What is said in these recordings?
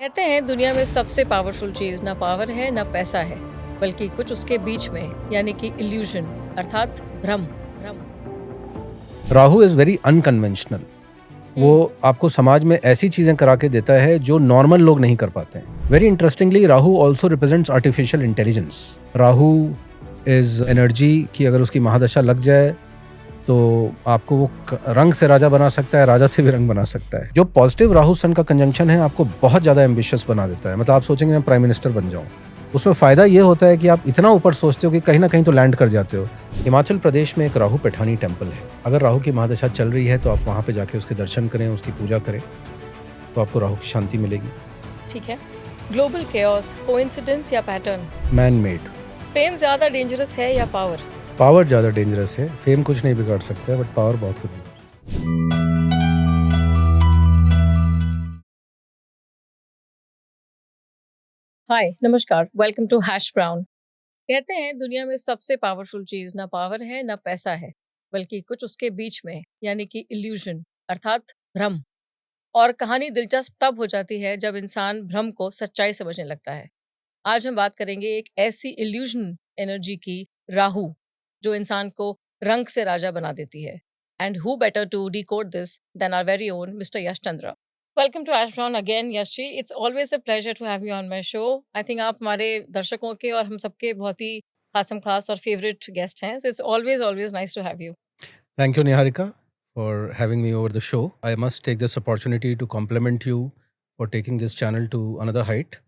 कहते हैं दुनिया में सबसे पावरफुल चीज ना पावर है ना पैसा है, बल्कि कुछ उसके बीच में है, यानी कि इल्यूजन अर्थात भ्रम। भ्रम। Rahu is very unconventional. वो आपको समाज में ऐसी चीजें करा के देता है जो नॉर्मल लोग नहीं कर पाते हैं। Very interestingly Rahu also represents artificial intelligence. Rahu is energy की अगर उसकी महादशा लग जाए तो आपको वो रंग से राजा बना सकता है, राजा से भी रंग बना सकता है। जो पॉजिटिव राहु सन का कंजंक्शन है आपको बहुत ज्यादा एम्बिशियस बना देता है। मतलब आप सोचेंगे मैं प्राइम मिनिस्टर बन जाऊं। उसमें फायदा ये होता है कि आप इतना ऊपर सोचते हो कि कहीं ना कहीं तो लैंड कर जाते हो। हिमाचल प्रदेश में एक राहु पैठानी टेम्पल है। अगर राहु की महादशा चल रही है तो आप वहां पे जाके उसके दर्शन करें, उसकी पूजा करें, तो आपको राहु की शांति मिलेगी। ठीक है। ग्लोबल केओस, कोइंसिडेंस या पैटर्न? Man made. फेम ज्यादा डेंजरस है या पावर? पावर ज्यादा डेंजरस है। फेम कुछ नहीं बिगाड़ सकता है, बट पावर बहुत कुछ बिगाड़ सकता है। हाय, नमस्कार, वेलकम टू हैश ब्राउन। कहते हैं दुनिया में सबसे पावरफुल चीज ना पावर है ना पैसा है, बल्कि कुछ उसके बीच में है, यानी कि इल्यूजन अर्थात भ्रम। और कहानी दिलचस्प तब हो जाती है जब इंसान भ्रम को सच्चाई समझने लगता है। आज हम बात करेंगे एक ऐसी इल्यूजन एनर्जी की, राहु, जो इंसान को रंग से राजा बना देती है। And who better to decode this then our very own mister Yash Chandra. Welcome to Ash Brown again Yash ji. It's always a pleasure to have you on my show. I think आप हमारे दर्शकों के और हम सबके बहुत ही खासम खास और फेवरेट गेस्ट हैं। So it's always always nice to have you. Thank you, Niharika, for having me over the show. I must take this opportunity to compliment you for taking this channel to another height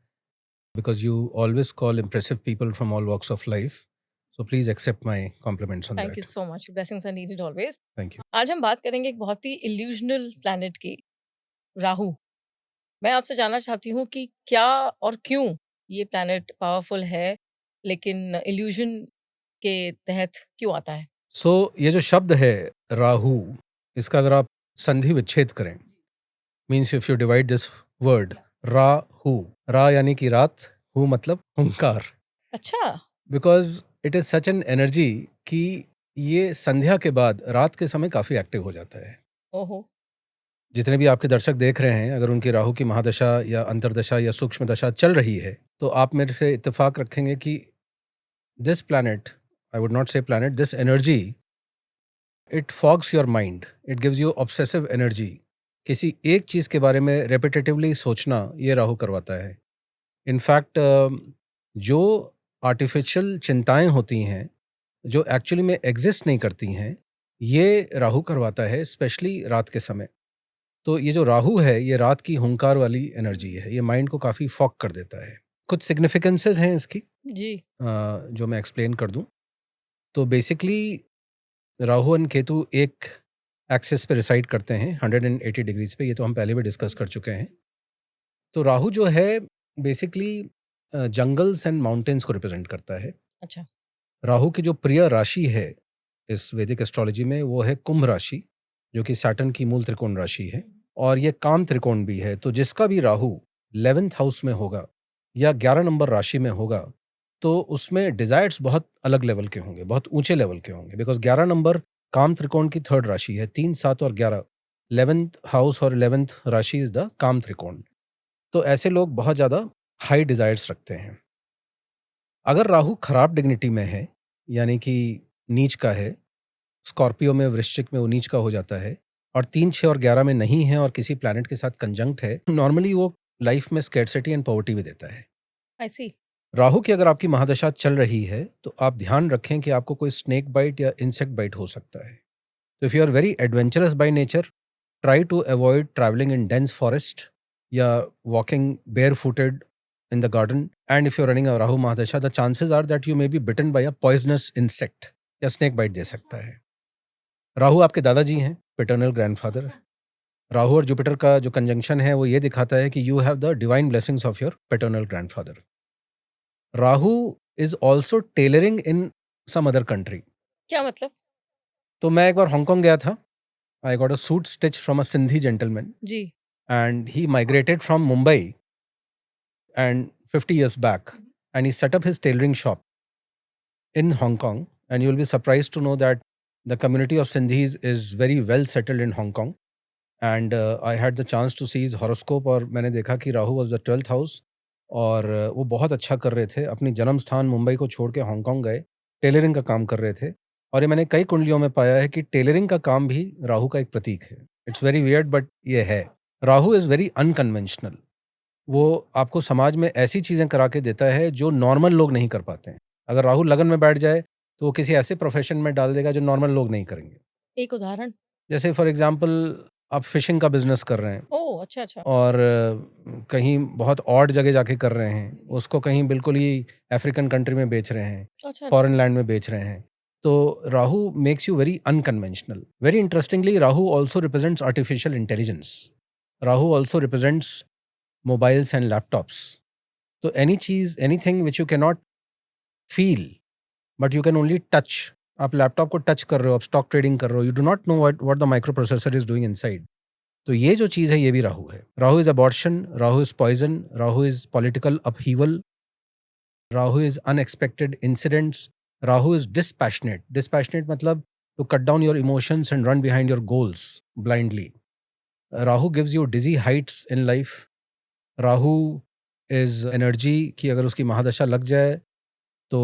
because you always call impressive people from all walks of life. So please accept my compliments on thank you that. So much. Blessings are needed always. Thank you. आज हम बात करेंगे एक बहुत ही इल्यूजनल planet की, राहु। मैं आपसे जानना चाहती हूँ कि क्या और क्यों ये प्लैनेट पावरफुल है, लेकिन इल्यूजन के तहत क्यों आता है? So ये जो शब्द है राहु, इसका अगर आप संधि विच्छेद करें, means if you divide this word Rahu, रा यानी कि रात, हु मतलब हुंकार, अच्छा। Because it is such an energy कि ये संध्या के बाद रात के समय काफी एक्टिव हो जाता है। ओहो। जितने भी आपके दर्शक देख रहे हैं, अगर उनकी राहु की महादशा या अंतरदशा या सूक्ष्म दशा चल रही है तो आप मेरे से इत्तेफाक रखेंगे कि this planet, I would not say planet, this energy, it fogs your mind, it gives you obsessive energy. किसी एक चीज के बारे में रेपिटेटिवली सोचना ये राहु करवाता है। इनफैक्ट जो आर्टिफिशियल चिंताएं होती हैं जो एक्चुअली में एग्जिस्ट नहीं करती हैं, ये राहु करवाता है, स्पेशली रात के समय। तो ये जो राहु है ये रात की हुंकार वाली एनर्जी है, ये माइंड को काफ़ी फॉक कर देता है। कुछ सिग्निफिकेंसेस हैं इसकी, जी। जो मैं एक्सप्लेन कर दूं। तो बेसिकली राहु और केतु एक एक्सिस पे रिसाइड करते हैं 180 डिग्रीज पे, ये तो हम पहले भी डिस्कस कर चुके हैं। तो राहु जो है बेसिकली जंगल्स एंड माउंटेन्स को रिप्रेजेंट करता है। अच्छा। राहु की जो प्रिय राशि है इस वैदिक एस्ट्रोलॉजी में वो है कुंभ राशि, जो कि सैटर्न की मूल त्रिकोण राशि है, और ये काम त्रिकोण भी है। तो जिसका भी राहु 11th हाउस में होगा या 11 नंबर राशि में होगा तो उसमें डिजायर्स बहुत अलग लेवल के होंगे, बहुत ऊंचे लेवल के होंगे, बिकॉज 11 नंबर काम त्रिकोण की थर्ड राशि है। 3, 7 और 11 11th हाउस और 11th राशि इज द काम त्रिकोण। तो ऐसे लोग बहुत ज्यादा हाई डिजायर्स रखते हैं। अगर राहु खराब डिग्निटी में है, यानी कि नीच का है, स्कॉर्पियो में, वृश्चिक में वो नीच का हो जाता है, और 3, 6 और 11 में नहीं है और किसी प्लैनेट के साथ कंजंक्ट है, नॉर्मली वो लाइफ में स्कैर्सिटी एंड पॉवर्टी भी देता है। आई सी। राहु की अगर आपकी महादशा चल रही है तो आप ध्यान रखें कि आपको कोई स्नेक बाइट या इंसेक्ट बाइट हो सकता है। तो if you are very adventurous by nature, try to avoid travelling in dense forest या walking bare footed in the garden. And if you're running a Rahu Mahadasha, the chances are that you may be bitten by a poisonous insect या snake bite दे सकता है। राहु आपके दादाजी हैं, paternal grandfather. Rahu और Jupiter का जो कंजंक्शन है वो ये दिखाता है कि you have the divine blessings of your paternal grandfather. Rahu is also tailoring in some other country. क्या मतलब? तो मैं एक बार हांगकांग गया था। I got a suit stitch from a Sindhi gentleman जी। And he migrated from Mumbai and 50 years back, and he set up his tailoring shop in Hong Kong, and you'll be surprised to know that the community of Sindhis is very well settled in Hong Kong, and I had the chance to see his horoscope, और मैंने देखा कि Rahu was the 12th house, और वो बहुत अच्छा कर रहे थे। अपनी जन्म स्थान मुंबई को छोड़ के हांगकांग गए, टेलरिंग का काम कर रहे थे। और ये मैंने कई कुंडलियों में पाया है कि टेलरिंग का काम भी राहु का एक प्रतीक है। इट्स वेरी वियर्ड बट ये है। Rahu is very unconventional. वो आपको समाज में ऐसी चीज़ें करा के देता है जो नॉर्मल लोग नहीं कर पाते हैं। अगर राहु लगन में बैठ जाए तो वो किसी ऐसे प्रोफेशन में डाल देगा जो नॉर्मल लोग नहीं करेंगे। एक उदाहरण? जैसे फॉर एग्जांपल, आप फिशिंग का बिजनेस कर रहे हैं ओह! अच्छा, अच्छा। और कहीं बहुत ऑड जगह जाके कर रहे हैं, उसको कहीं बिल्कुल ही अफ्रीकन कंट्री में बेच रहे हैं, अच्छा, फॉरेन लैंड में बेच रहे हैं, तो Rahu makes you very unconventional. Very interestingly, Rahu also represents artificial intelligence. Rahu also represents mobiles and laptops. तो एनी चीज, anything which you can not feel but you can only touch. आप लैपटॉप को टच कर रहे हो, आप स्टॉक ट्रेडिंग कर रहे हो, you do not know what the micro processor is doing inside. तो ये जो चीज़ है ये भी राहु है। Rahu is abortion, Rahu is poison, Rahu is political upheaval, Rahu is unexpected incidents, Rahu is dispassionate. Dispassionate मतलब to cut down your emotions and run behind your goals blindly. Rahu gives you dizzy heights in life. Rahu is energy कि अगर उसकी महादशा लग जाए तो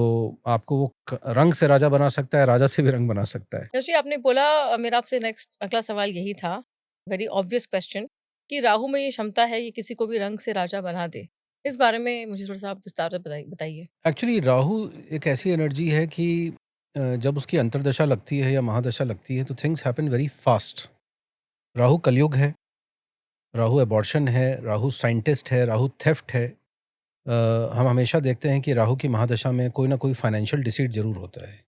आपको वो रंग से राजा बना सकता है, राजा से भी रंग बना सकता है। जैसे आपने बोला, मेरा आपसे नेक्स्ट अगला सवाल यही था, वेरी ऑब्वियस क्वेश्चन, कि राहु में ये क्षमता है ये किसी को भी रंग से राजा बना दे। इस बारे में मुझे थोड़ा-सा आप विस्तार से बताइए। एक्चुअली राहु एक ऐसी एनर्जी है कि जब उसकी अंतर्दशा लगती है या महादशा लगती है तो things happen very fast. Rahu कलयुग है, राहु एबॉर्शन है, राहु साइंटिस्ट है, राहु थेफ्ट है। हम हमेशा देखते हैं कि राहु की महादशा में कोई ना कोई फाइनेंशियल डिसीट जरूर होता है।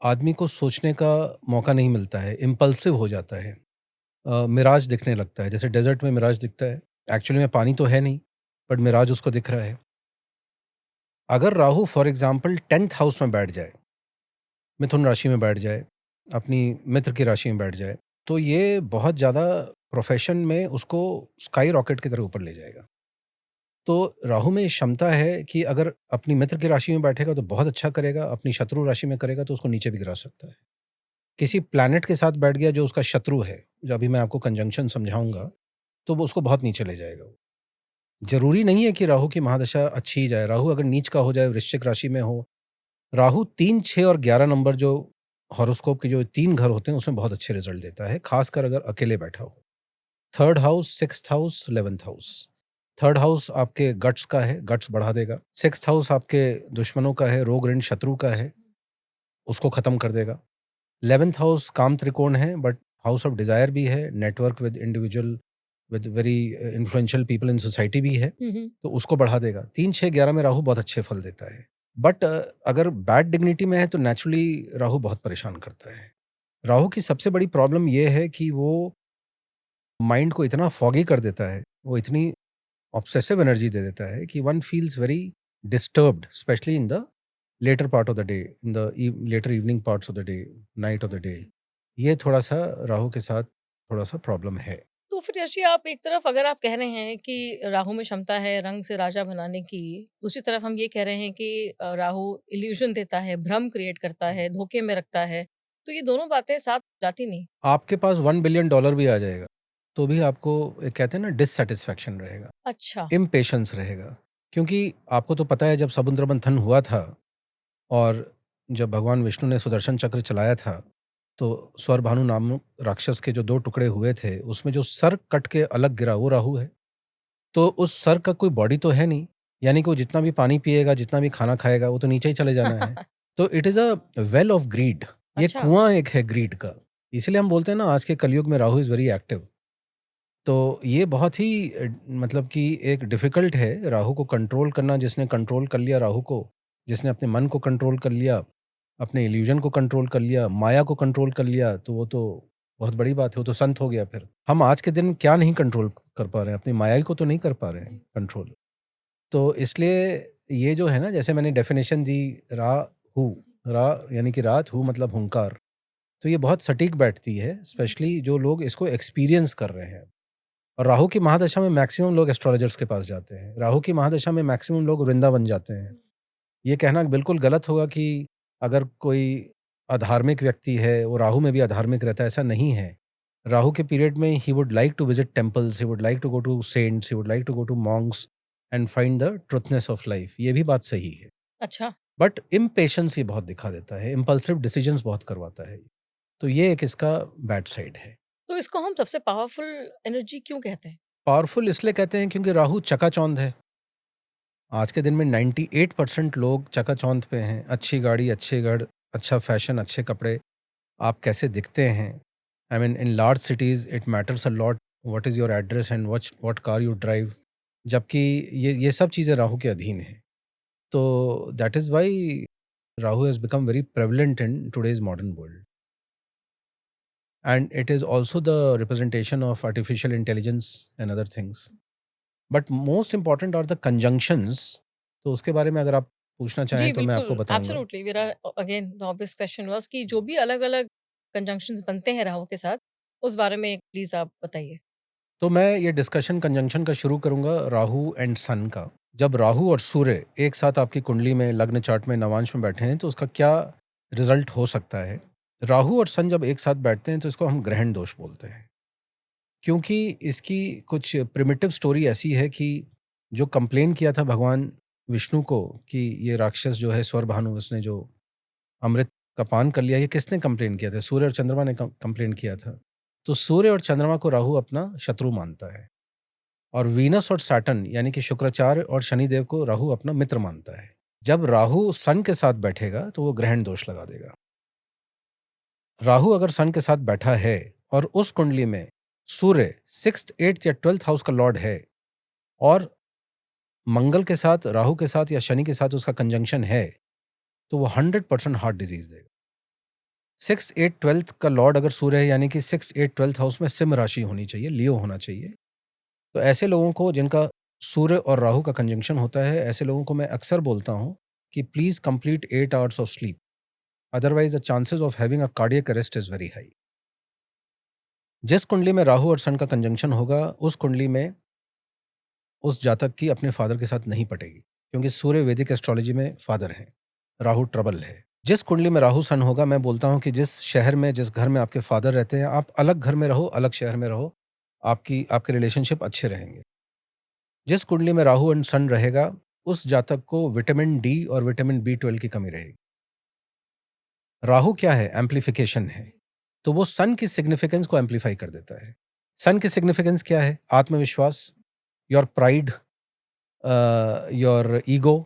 आदमी को सोचने का मौका नहीं मिलता है, इम्पल्सिव हो जाता है, मिराज दिखने लगता है। जैसे डेजर्ट में मिराज दिखता है, एक्चुअली में पानी तो है नहीं बट मिराज उसको दिख रहा है। अगर Rahu for example 10th house में बैठ जाए, मिथुन राशि में बैठ जाए, अपनी मित्र की राशि में बैठ जाए, तो ये बहुत ज़्यादा प्रोफेशन में उसको स्काई रॉकेट की तरह ऊपर ले जाएगा। तो राहु में क्षमता है कि अगर अपनी मित्र की राशि में बैठेगा तो बहुत अच्छा करेगा, अपनी शत्रु राशि में करेगा तो उसको नीचे भी गिरा सकता है। किसी प्लैनेट के साथ बैठ गया जो उसका शत्रु है, जो अभी मैं आपको कंजंक्शन समझाऊंगा, तो वो उसको बहुत नीचे ले जाएगा। वो जरूरी नहीं है कि राहु की महादशा अच्छी ही जाए। राहु अगर नीच का हो जाए, वृश्चिक राशि में हो, राहु 3, 6 और 11 नंबर जो हॉरोस्कोप के जो 3 घर होते हैं उसमें बहुत अच्छे रिजल्ट देता है, खासकर अगर अकेले बैठा हो। 3rd house, 6th house, 11th house. 3rd house आपके गट्स का है, गट्स बढ़ा देगा। 6th हाउस आपके दुश्मनों का है, रोग ऋण शत्रु का है, उसको खत्म कर देगा। 11th हाउस काम त्रिकोण है बट हाउस ऑफ डिजायर भी है, network with individual, with very influential people in society भी है, हुँ, हुँ। तो उसको बढ़ा देगा। 3, 6, 11 में राहु बहुत अच्छे फल देता है। बट अगर बैड डिग्निटी में है तो नेचुरली राहु बहुत परेशान करता है। राहु की सबसे बड़ी प्रॉब्लम यह है कि वो माइंड को इतना फॉगी कर देता है, वो इतनी ऑब्सेसिव एनर्जी दे देता है कि one feels very disturbed, specially in the latter part of the day, in the latter evening parts of the day, night of the day. ये थोड़ा सा राहु के साथ थोड़ा सा प्रॉब्लम है। तो फिर ऋषि, आप एक तरफ अगर आप कह रहे हैं कि राहु में क्षमता है रंग से राजा बनाने की, दूसरी तरफ हम ये कह रहे हैं कि राहु इल्यूजन देता है, भ्रम क्रिएट करता है, धोखे में रखता है, तो ये दोनों बातें साथ जाती नहीं। आपके पास $1 बिलियन भी आ जाएगा तो भी आपको एक कहते हैं ना डिससेटिस्फैक्शन रहेगा, अच्छा। इम्पेशंस रहेगा। क्योंकि आपको तो पता है जब समुद्र मंथन हुआ था और जब भगवान विष्णु ने सुदर्शन चक्र चलाया था तो स्वरभानु नाम राक्षस के जो 2 टुकड़े हुए थे उसमें जो सर कट के अलग गिरा वो राहु है। तो उस सर का कोई बॉडी तो है नहीं, यानी कि वो जितना भी पानी पिएगा, जितना भी खाना खाएगा वो तो नीचे ही चले जाना है। तो it is a well of greed. ये अच्छा। कुआं एक है ग्रीड का। इसलिए हम बोलते हैं ना आज के कलयुग में राहु इज वेरी एक्टिव। तो ये बहुत ही मतलब कि एक डिफिकल्ट है राहु को कंट्रोल करना। जिसने कंट्रोल कर लिया राहु को, जिसने अपने मन को कंट्रोल कर लिया, अपने इल्यूजन को कंट्रोल कर लिया, माया को कंट्रोल कर लिया, तो वो तो बहुत बड़ी बात है, वो तो संत हो गया। फिर हम आज के दिन क्या नहीं कंट्रोल कर पा रहे हैं, अपनी माया को तो नहीं कर पा रहे हैं कंट्रोल। तो इसलिए ये जो है ना, जैसे मैंने डेफिनेशन दी, राहु, रा यानी कि रात, हु मतलब हुंकार, तो ये बहुत सटीक बैठती है, स्पेशली जो लोग इसको एक्सपीरियंस कर रहे हैं। और राहु की महादशा में मैक्सिमम लोग एस्ट्रोलॉजर्स के पास जाते हैं। राहु की महादशा में मैक्सिमम लोग वृंदावन जाते हैं। ये कहना बिल्कुल गलत होगा कि अगर कोई अधार्मिक व्यक्ति है वो राहु में भी अधार्मिक रहता है, ऐसा नहीं है। राहु के पीरियड में he would like to visit temples, he would like to go to saints, he would like to go to monks and find the truthness of life. ये भी बात सही है, अच्छा, बट इम्पेशंस ये बहुत दिखा देता है, इम्पल्सिव डिसीजंस बहुत करवाता है। तो ये एक इसका बैड साइड है। तो इसको हम सबसे पावरफुल एनर्जी क्यों कहते हैं? पावरफुल इसलिए कहते हैं क्योंकि राहु चकाचौंध है। आज के दिन में 98% लोग चकाचौंध पे हैं। अच्छी गाड़ी, अच्छे घर, अच्छा फैशन, अच्छे कपड़े, आप कैसे दिखते हैं। I mean in large cities it matters a lot what is your address and what car you drive. जबकि ये सब चीज़ें राहु के अधीन हैं। तो that is why Rahu has become very prevalent in today's modern world. And it is also the representation of artificial intelligence and other things. But most important are the conjunctions. तो उसके बारे में अगर आप पूछना चाहें जी, तो मैं बिल्कुल, आपको बताऊंगा। एब्सोल्युटली मेरा again the obvious question was कि जो भी अलग-अलग कंजंक्शंस बनते हैं राहु के साथ, उस बारे में प्लीज़ आप बताइए? तो मैं ये डिस्कशन कंजंक्शन का शुरू करूंगा राहु एंड सन का। जब राहु और सूर्य एक साथ आपकी कुंडली में लग्न चार्ट में नवांश में बैठे हैं तो उसका क्या रिजल्ट हो सकता है। राहु और सन जब एक साथ बैठते हैं तो इसको हम ग्रहण दोष बोलते हैं, क्योंकि इसकी कुछ प्रिमिटिव स्टोरी ऐसी है कि जो कंप्लेन किया था भगवान विष्णु को कि ये राक्षस जो है स्वर भानु, इसने जो अमृत का पान कर लिया, ये किसने कंप्लेन किया था? सूर्य और चंद्रमा ने कंप्लेन किया था। तो सूर्य और चंद्रमा को राहु अपना शत्रु मानता है, और वीनस और सैटर्न यानी कि शुक्राचार्य और शनिदेव को राहु अपना मित्र मानता है। जब राहु सन के साथ बैठेगा तो वो ग्रहण दोष लगा देगा। राहु अगर सन के साथ बैठा है और उस कुंडली में सूर्य 6th 8th या 12th हाउस का लॉर्ड है, और मंगल के साथ, राहु के साथ या शनि के साथ उसका कंजंक्शन है, तो वो 100% हार्ट डिजीज देगा। 6th 8th 12th का लॉर्ड अगर सूर्य है यानी कि 6th 8th 12th हाउस में सिंह राशि होनी चाहिए, लियो होना चाहिए। तो ऐसे लोगों को जिनका सूर्य और राहु का कंजंक्शन होता है, ऐसे लोगों को मैं अक्सर बोलता हूँ कि please complete 8 hours of sleep, otherwise the chances of having a cardiac arrest is very high. जिस कुंडली में राहु और सन का कंजंक्शन होगा, उस कुंडली में उस जातक की अपने फादर के साथ नहीं पटेगी, क्योंकि सूर्य वैदिक एस्ट्रोलॉजी में फादर है, राहु ट्रबल है। जिस कुंडली में राहु सन होगा, मैं बोलता हूं कि जिस शहर में, जिस घर में आपके फादर रहते हैं, आप अलग घर में रहो, अलग शहर में रहो, आपके रिलेशनशिप अच्छे रहेंगे। जिस कुंडली में राहु एंड सन रहेगा, उस जातक को विटामिन डी और विटामिन B12 की कमी रहेगी। राहु क्या है? एम्प्लीफिकेशन है। तो वो सन की सिग्निफिकेंस को एम्प्लीफाई कर देता है। सन की सिग्निफिकेंस क्या है? आत्मविश्वास, योर प्राइड, योर ईगो।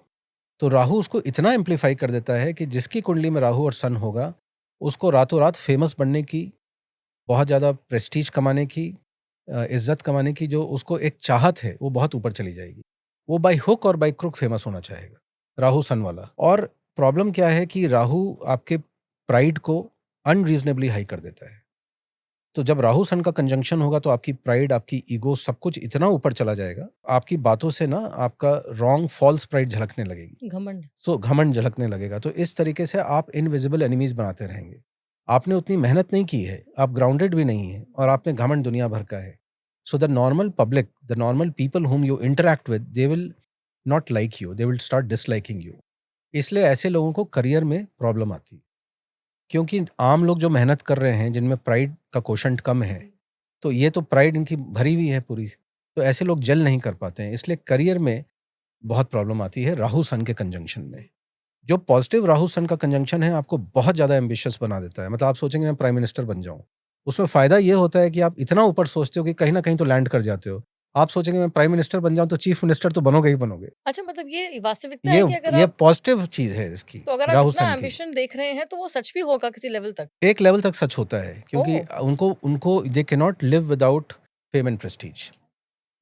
तो राहु उसको इतना एम्प्लीफाई कर देता है कि जिसकी कुंडली में राहु और सन होगा, उसको रातों रात फेमस बनने की, बहुत ज़्यादा प्रेस्टीज कमाने की, इज्जत कमाने की जो उसको एक चाहत है, वो बहुत ऊपर चली जाएगी। वो बाय हुक और बाय क्रुक फेमस होना चाहेगा, राहु सन वाला। और प्रॉब्लम क्या है कि राहु आपके प्राइड को अनरीजनेबली हाई कर देता है। तो जब राहु सन का कंजंक्शन होगा तो आपकी प्राइड, आपकी ईगो, सब कुछ इतना ऊपर चला जाएगा, आपकी बातों से ना आपका रॉन्ग फॉल्स प्राइड झलकने लगेगी। घमंड। सो घमंड झलकने लगेगा। तो इस तरीके से आप इनविजिबल एनिमीज बनाते रहेंगे। आपने उतनी मेहनत नहीं की है, आप ग्राउंडेड भी नहीं है, और आप में घमंड दुनिया भर का है। So the normal public, the normal people whom you interact with, they will not like you, they will start disliking you। इसलिए ऐसे लोगों को करियर में प्रॉब्लम आती है, क्योंकि आम लोग जो मेहनत कर रहे हैं, जिनमें प्राइड का कोशंट कम है, तो ये तो प्राइड इनकी भरी हुई है पूरी, तो ऐसे लोग जल नहीं कर पाते हैं। इसलिए करियर में बहुत प्रॉब्लम आती है राहु सन के कंजंक्शन में। जो पॉजिटिव राहु सन का कंजंक्शन है, आपको बहुत ज़्यादा एम्बिशियस बना देता है। मतलब आप सोचेंगे मैं प्राइम मिनिस्टर बन जाऊँ। उसमें फ़ायदा ये होता है कि आप इतना ऊपर सोचते हो कि कहीं न कहीं तो लैंड कर जाते हो। आप सोचेंगे मैं प्राइम मिनिस्टर बन जाऊँ तो चीफ मिनिस्टर तो बनोगे ही बनोगे। अच्छा, मतलब ये वास्तविकता ये है कि अगर ये आप पॉजिटिव चीज़ है इसकी, तो अगर आप राहु इतना सन की। एम्बिशन देख रहे हैं, तो वो सच भी होगा किसी लेवल तक? एक लेवल तक सच होता है, क्योंकि ओह! उनको उनको दे can not live without fame and Prestige.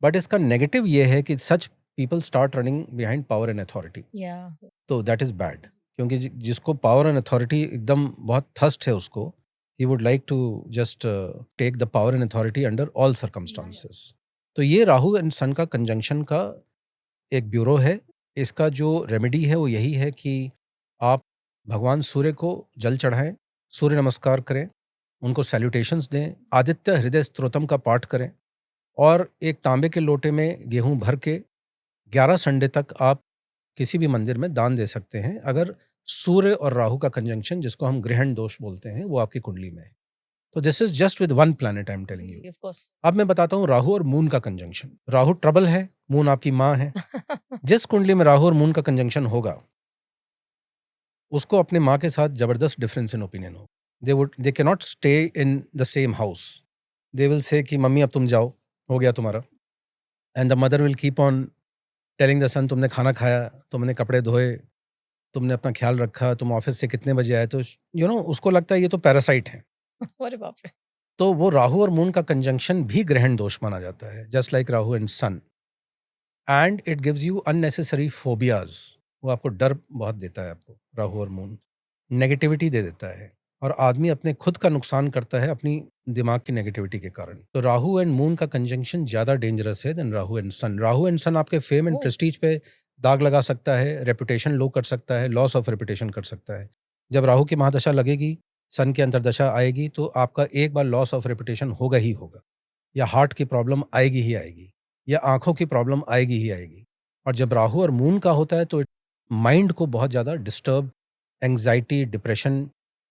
But इसका नेगेटिव ये है कि such people start running behind power and authority. या तो दैट इज़ बैड, क्योंकि जिसको पावर एंड अथॉरिटी एकदम बहुत थर्स्ट है उसको, he would like to just take the power and authority under all circumstances. तो ये राहु एंड सन का कंजंक्शन का एक ब्यूरो है। इसका जो रेमेडी है वो यही है कि आप भगवान सूर्य को जल चढ़ाएं, सूर्य नमस्कार करें, उनको सैल्यूटेशंस दें, आदित्य हृदय स्तोत्रम का पाठ करें, और एक तांबे के लोटे में गेहूं भर के 11 संडे तक आप किसी भी मंदिर में दान दे सकते हैं, अगर सूर्य और राहु का कंजंक्शन, जिसको हम ग्रहण दोष बोलते हैं, वो आपकी कुंडली में है। तो this is just with one planet, I am telling you. Of course. अब मैं बताता हूँ राहु और मून का कंजंक्शन। राहु ट्रबल है, मून आपकी माँ है। जिस कुंडली में राहु और मून का कंजंक्शन होगा उसको अपने माँ के साथ जबरदस्त डिफरेंस इन ओपिनियन हो। They can not stay in the same house. They will say कि मम्मी अब तुम जाओ, हो गया तुम्हारा। And the mother will keep on telling the son, तुमने खाना खाया, तुमने कपड़े धोए, तुमने अपना ख्याल रखा, तुम ऑफिस से कितने बजे आए। तो उसको लगता है ये तो पैरासाइट है। अरे बाप रे। तो वो राहु और मून का कंजंक्शन भी ग्रहण दोष माना जाता है, just like Rahu and sun. And it gives you unnecessary phobias. वो आपको डर बहुत देता है, आपको राहु और मून नेगेटिविटी दे देता है, और आदमी अपने खुद का नुकसान करता है अपनी दिमाग की नेगेटिविटी के कारण। तो राहु एंड मून का कंजंक्शन ज्यादा डेंजरस है than Rahu and sun. Rahu and sun आपके फेम एंड प्रेस्टीज पे दाग लगा सकता है, रेपुटेशन लो कर सकता है, लॉस ऑफ रेपुटेशन कर सकता है। जब राहु की महादशा लगेगी, सन की अंतर्दशा आएगी, तो आपका एक बार लॉस ऑफ रेपुटेशन होगा ही होगा, या हार्ट की प्रॉब्लम आएगी ही आएगी, या आंखों की प्रॉब्लम आएगी ही आएगी। और जब राहु और मून का होता है तो माइंड को बहुत ज़्यादा डिस्टर्ब, एंग्जाइटी, डिप्रेशन,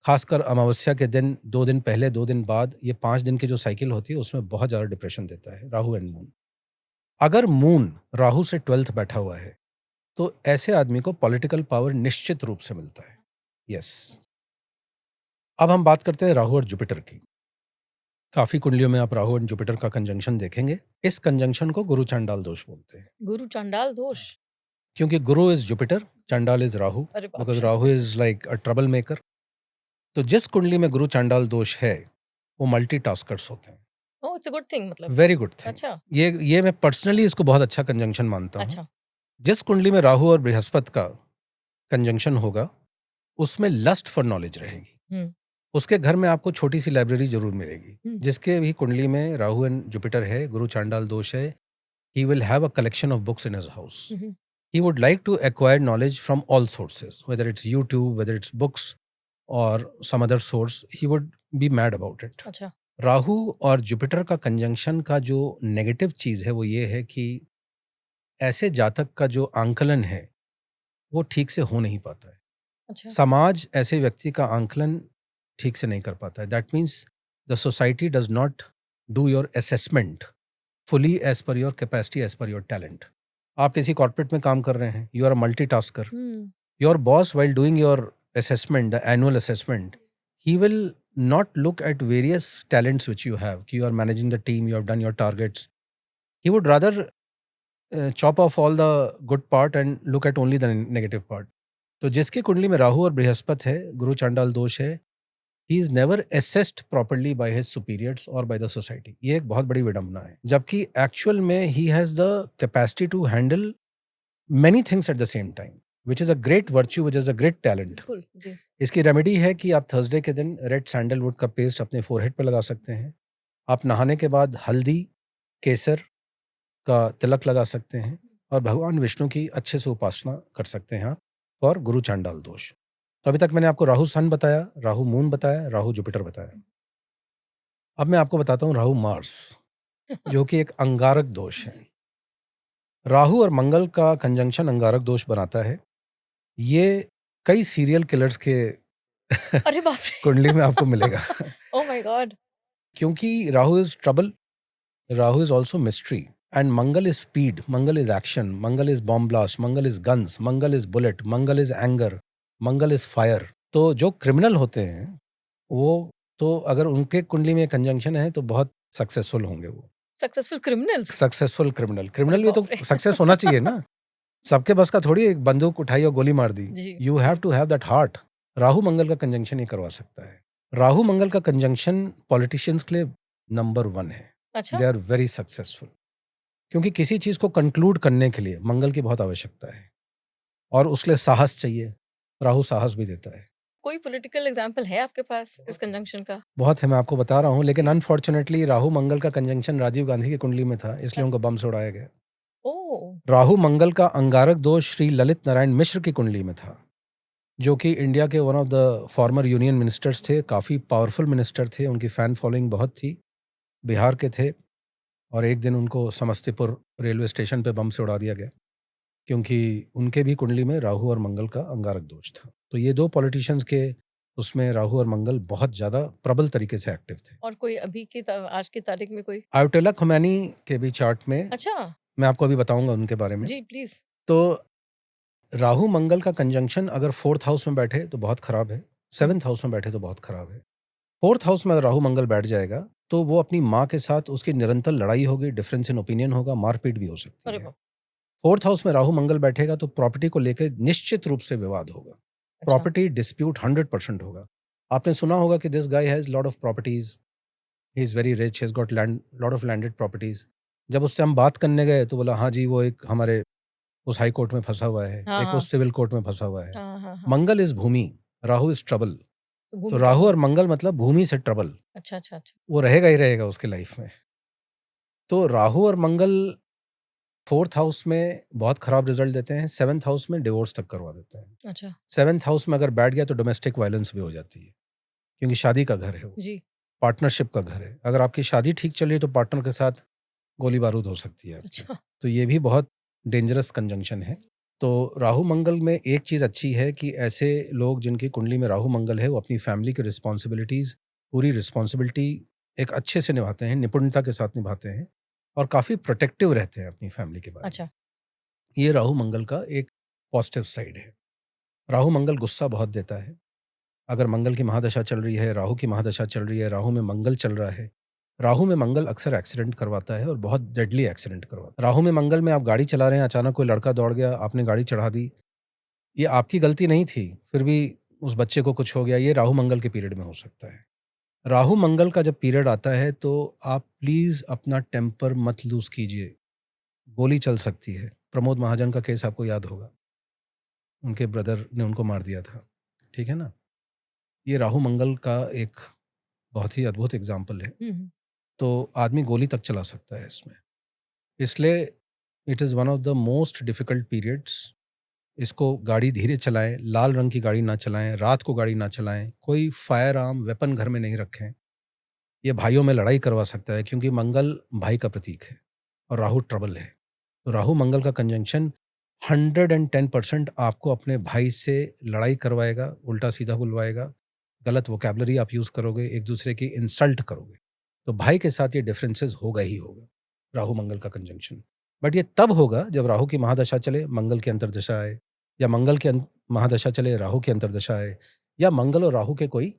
खासकर अमावस्या के दिन, 2 दिन पहले 2 दिन बाद, ये 5 दिन की जो साइकिल होती है उसमें बहुत ज़्यादा डिप्रेशन देता है राहु एंड मून। अगर मून राहु से 12th बैठा हुआ है तो ऐसे आदमी को पॉलिटिकल पावर निश्चित रूप से मिलता है। यस। अब हम बात करते हैं राहु और जुपिटर की। काफी कुंडलियों में आप राहु और जुपिटर का कंजंक्शन देखेंगे। इस कंजंक्शन को गुरु चांडाल दोष बोलते हैं, गुरु चांडाल दोष। क्योंकि गुरु इज जुपिटर, चांडाल इज राहु, अरे बाप बिकॉज रे। Rahu is like a trouble maker. तो जिस कुंडली में गुरु चांडाल दोष है वो मल्टीटास्कर्स होते हैं। ओह, इट्स अ गुड थिंग मतलब। Very good thing. अच्छा ये मैं पर्सनली इसको बहुत अच्छा कंजंक्शन मानता हूँ। अच्छा। जिस कुंडली में राहु और बृहस्पति का कंजंक्शन होगा उसमें लस्ट फॉर नॉलेज रहेगी। हम्म उसके घर में आपको छोटी सी लाइब्रेरी जरूर मिलेगी। हम्म जिसके भी कुंडली में राहु एंड जुपिटर है, गुरु चांडाल दोष है, he will have a collection of books in his house. Hmm He would like to acquire knowledge from all sources, whether it's YouTube, whether it's books or some other source. He would be mad about it. अच्छा। राहु और Jupiter का conjunction का जो negative चीज है वो ये है कि ऐसे जातक का जो आंकलन है वो ठीक से हो नहीं पाता है। अच्छा। समाज ऐसे व्यक्ति का आंकलन ठीक से नहीं कर पाता है। That means the society does not do your assessment fully as per your capacity, as per your talent. आप किसी कॉर्पोरेट में काम कर रहे हैं, you are a multitasker. Your boss, while doing your assessment, the annual assessment, he will not look at various talents which you have. You are managing the team, you have done your targets. He would rather chop off all the good part and look at only the negative part. तो जिसकी कुंडली में राहु और बृहस्पति है, गुरु चांडाल दोष है, he is never assessed properly by his superiors or by the society. ये एक बहुत बड़ी विडंबना है। जबकि एक्चुअल में he has the capacity to handle many things at the same time, which is a great virtue, which is a great talent. बिल्कुल जी। इसकी रेमेडी है कि आप थर्सडे के दिन रेड सैंडलवुड का पेस्ट अपने फोरहेड पे लगा सकते हैं। आप नहाने के बाद हल्दी, केसर का तिलक लगा सकते हैं, और भगवान विष्णु की अच्छे से उपासना कर सकते हैं आप फॉर गुरु चांडाल दोष। तो अभी तक मैंने आपको राहु सन बताया, राहु मून बताया, राहु जुपिटर बताया। अब मैं आपको बताता हूँ राहु मार्स, जो कि एक अंगारक दोष है। राहु और मंगल का कंजंक्शन अंगारक दोष बनाता है। ये कई सीरियल किलर्स के अरे बाप रे। कुंडली में आपको मिलेगा। Oh my God. क्योंकि Rahu is trouble, Rahu is also mystery, and Mangal is speed, Mangal is action, Mangal is bomb blast, Mangal is guns, Mangal is bullet, Mangal is anger, Mangal is fire. तो जो क्रिमिनल होते हैं वो तो अगर उनके कुंडली में कंजंक्शन है तो बहुत सक्सेसफुल होंगे। वो सक्सेसफुल क्रिमिनल्स। सक्सेसफुल क्रिमिनल भी तो सक्सेस होना चाहिए ना। सबके बस का थोड़ी एक बंदूक उठाई और गोली मार दी। जी। You have to have that heart. Rahu Mangal का कंजंक्शन ही करवा सकता है। राहु मंगल का कंजंक्शन पॉलिटिशियंस के लिए नंबर 1 है। अच्छा। दे आर वेरी सक्सेसफुल, क्योंकि किसी चीज को कंक्लूड करने के लिए मंगल की बहुत आवश्यकता है, और उसके लिए साहस चाहिए। राहु साहस भी देता है। कोई पॉलिटिकल एग्जांपल है आपके पास इस कंजंक्शन का? बहुत है, मैं आपको बता रहा हूँ, लेकिन अनफॉर्चुनेटली राहु मंगल का कंजंक्शन राजीव गांधी की कुंडली में था, इसलिए उनको बम से उड़ाया गया। ओह। राहु मंगल का अंगारक दोष श्री ललित नारायण मिश्र की कुंडली में था, जो कि इंडिया के one of the former union ministers थे, काफ़ी पावरफुल मिनिस्टर थे, उनकी फ़ैन फॉलोइंग बहुत थी, बिहार के थे। और एक दिन उनको समस्तीपुर रेलवे स्टेशन पे बम से उड़ा दिया गया, क्योंकि उनके भी कुंडली में राहु और मंगल का अंगारक दोष था। तो ये 2 पॉलिटिशियंस के उसमें राहु और मंगल बहुत ज़्यादा प्रबल तरीके से एक्टिव थे। और कोई अभी की आज की तारीख में कोई? आयोटेला खुमैनी के भी चार्ट में अच्छा, मैं आपको अभी बताऊंगा उनके बारे में। जी प्लीज। तो राहु मंगल का कंजंक्शन अगर 4th हाउस में बैठे तो बहुत खराब है, 7th हाउस में बैठे तो बहुत खराब है। 4th हाउस में अगर राहु मंगल बैठ जाएगा तो वो अपनी माँ के साथ उसकी निरंतर लड़ाई होगी, डिफरेंस इन ओपिनियन होगा, मारपीट भी हो सकती अरे है। बाप। 4th हाउस में राहु मंगल बैठेगा तो प्रॉपर्टी को लेकर निश्चित रूप से विवाद होगा, अच्छा, प्रॉपर्टी डिस्प्यूट 100% होगा। आपने सुना होगा कि this guy has lot of properties, he is very rich, he has got land, lot of landed properties. जब उससे हम बात करने गए तो बोला हाँ जी वो एक हमारे उस हाई कोर्ट में फंसा हुआ है, हाँ एक हाँ उस सिविल कोर्ट में फंसा हुआ है। हाँ हाँ हाँ। मंगल इज भूमि, राहु इज ट्रबल। तो तो भूमि राहु ट्रबल। और मंगल मतलब भूमि से ट्रबल, अच्छा अच्छा अच्छा। वो रहेगा ही रहेगा उसके लाइफ में। तो राहु और मंगल 4th हाउस में बहुत खराब रिजल्ट देते हैं, 7th हाउस में डिवोर्स तक करवा देते हैं। अच्छा 7th हाउस में अगर बैठ गया तो डोमेस्टिक वायलेंस भी हो जाती है, क्योंकि शादी का घर है वो, जी। पार्टनरशिप का घर है। अगर आपकी शादी ठीक चल रही है तो पार्टनर के साथ गोली बारूद हो सकती है आपकी। अच्छा। तो ये भी बहुत डेंजरस कंजंक्शन है। तो राहु मंगल में एक चीज़ अच्छी है कि ऐसे लोग जिनकी कुंडली में राहु मंगल है वो अपनी फैमिली की रिस्पॉन्सिबिलिटीज़, पूरी रिस्पॉन्सिबिलिटी एक अच्छे से निभाते हैं, निपुणता के साथ निभाते हैं और काफ़ी प्रोटेक्टिव रहते हैं अपनी फैमिली के बारे में। अच्छा ये राहु मंगल का एक पॉजिटिव साइड है। राहु मंगल गुस्सा बहुत देता है। अगर मंगल की महादशा चल रही है, राहु की महादशा चल रही है, राहु में मंगल चल रहा है, राहु में मंगल अक्सर एक्सीडेंट करवाता है और बहुत डेडली एक्सीडेंट करवाता है। राहु में मंगल में आप गाड़ी चला रहे हैं, अचानक कोई लड़का दौड़ गया, आपने गाड़ी चढ़ा दी, ये आपकी गलती नहीं थी, फिर भी उस बच्चे को कुछ हो गया, ये राहु मंगल के पीरियड में हो सकता है। राहु मंगल का जब पीरियड आता है तो आप प्लीज अपना टेम्पर मत लूज कीजिए, गोली चल सकती है। प्रमोद महाजन का केस आपको याद होगा, उनके ब्रदर ने उनको मार दिया था, ठीक है ना। ये राहु मंगल का एक बहुत ही अद्भुत एग्जाम्पल है। हम्म। तो आदमी गोली तक चला सकता है इसमें, इसलिए it is one of the most difficult periods. इसको गाड़ी धीरे चलाएं, लाल रंग की गाड़ी ना चलाएं, रात को गाड़ी ना चलाएं, कोई फायर आर्म वेपन घर में नहीं रखें। ये भाइयों में लड़ाई करवा सकता है, क्योंकि मंगल भाई का प्रतीक है और राहु ट्रबल है। तो राहु मंगल का कंजंक्शन 110% आपको अपने भाई से लड़ाई करवाएगा, उल्टा सीधा बुलवाएगा, गलत वोकेबलरी आप यूज़ करोगे, एक दूसरे की इंसल्ट करोगे। तो भाई के साथ ये डिफरेंसेस होगा ही होगा, राहु मंगल का कंजंक्शन। बट ये तब होगा जब राहु की महादशा चले, मंगल की अंतर्दशा आए, या मंगल की महादशा चले, राहु की अंतर्दशा आए, या मंगल और राहु के कोई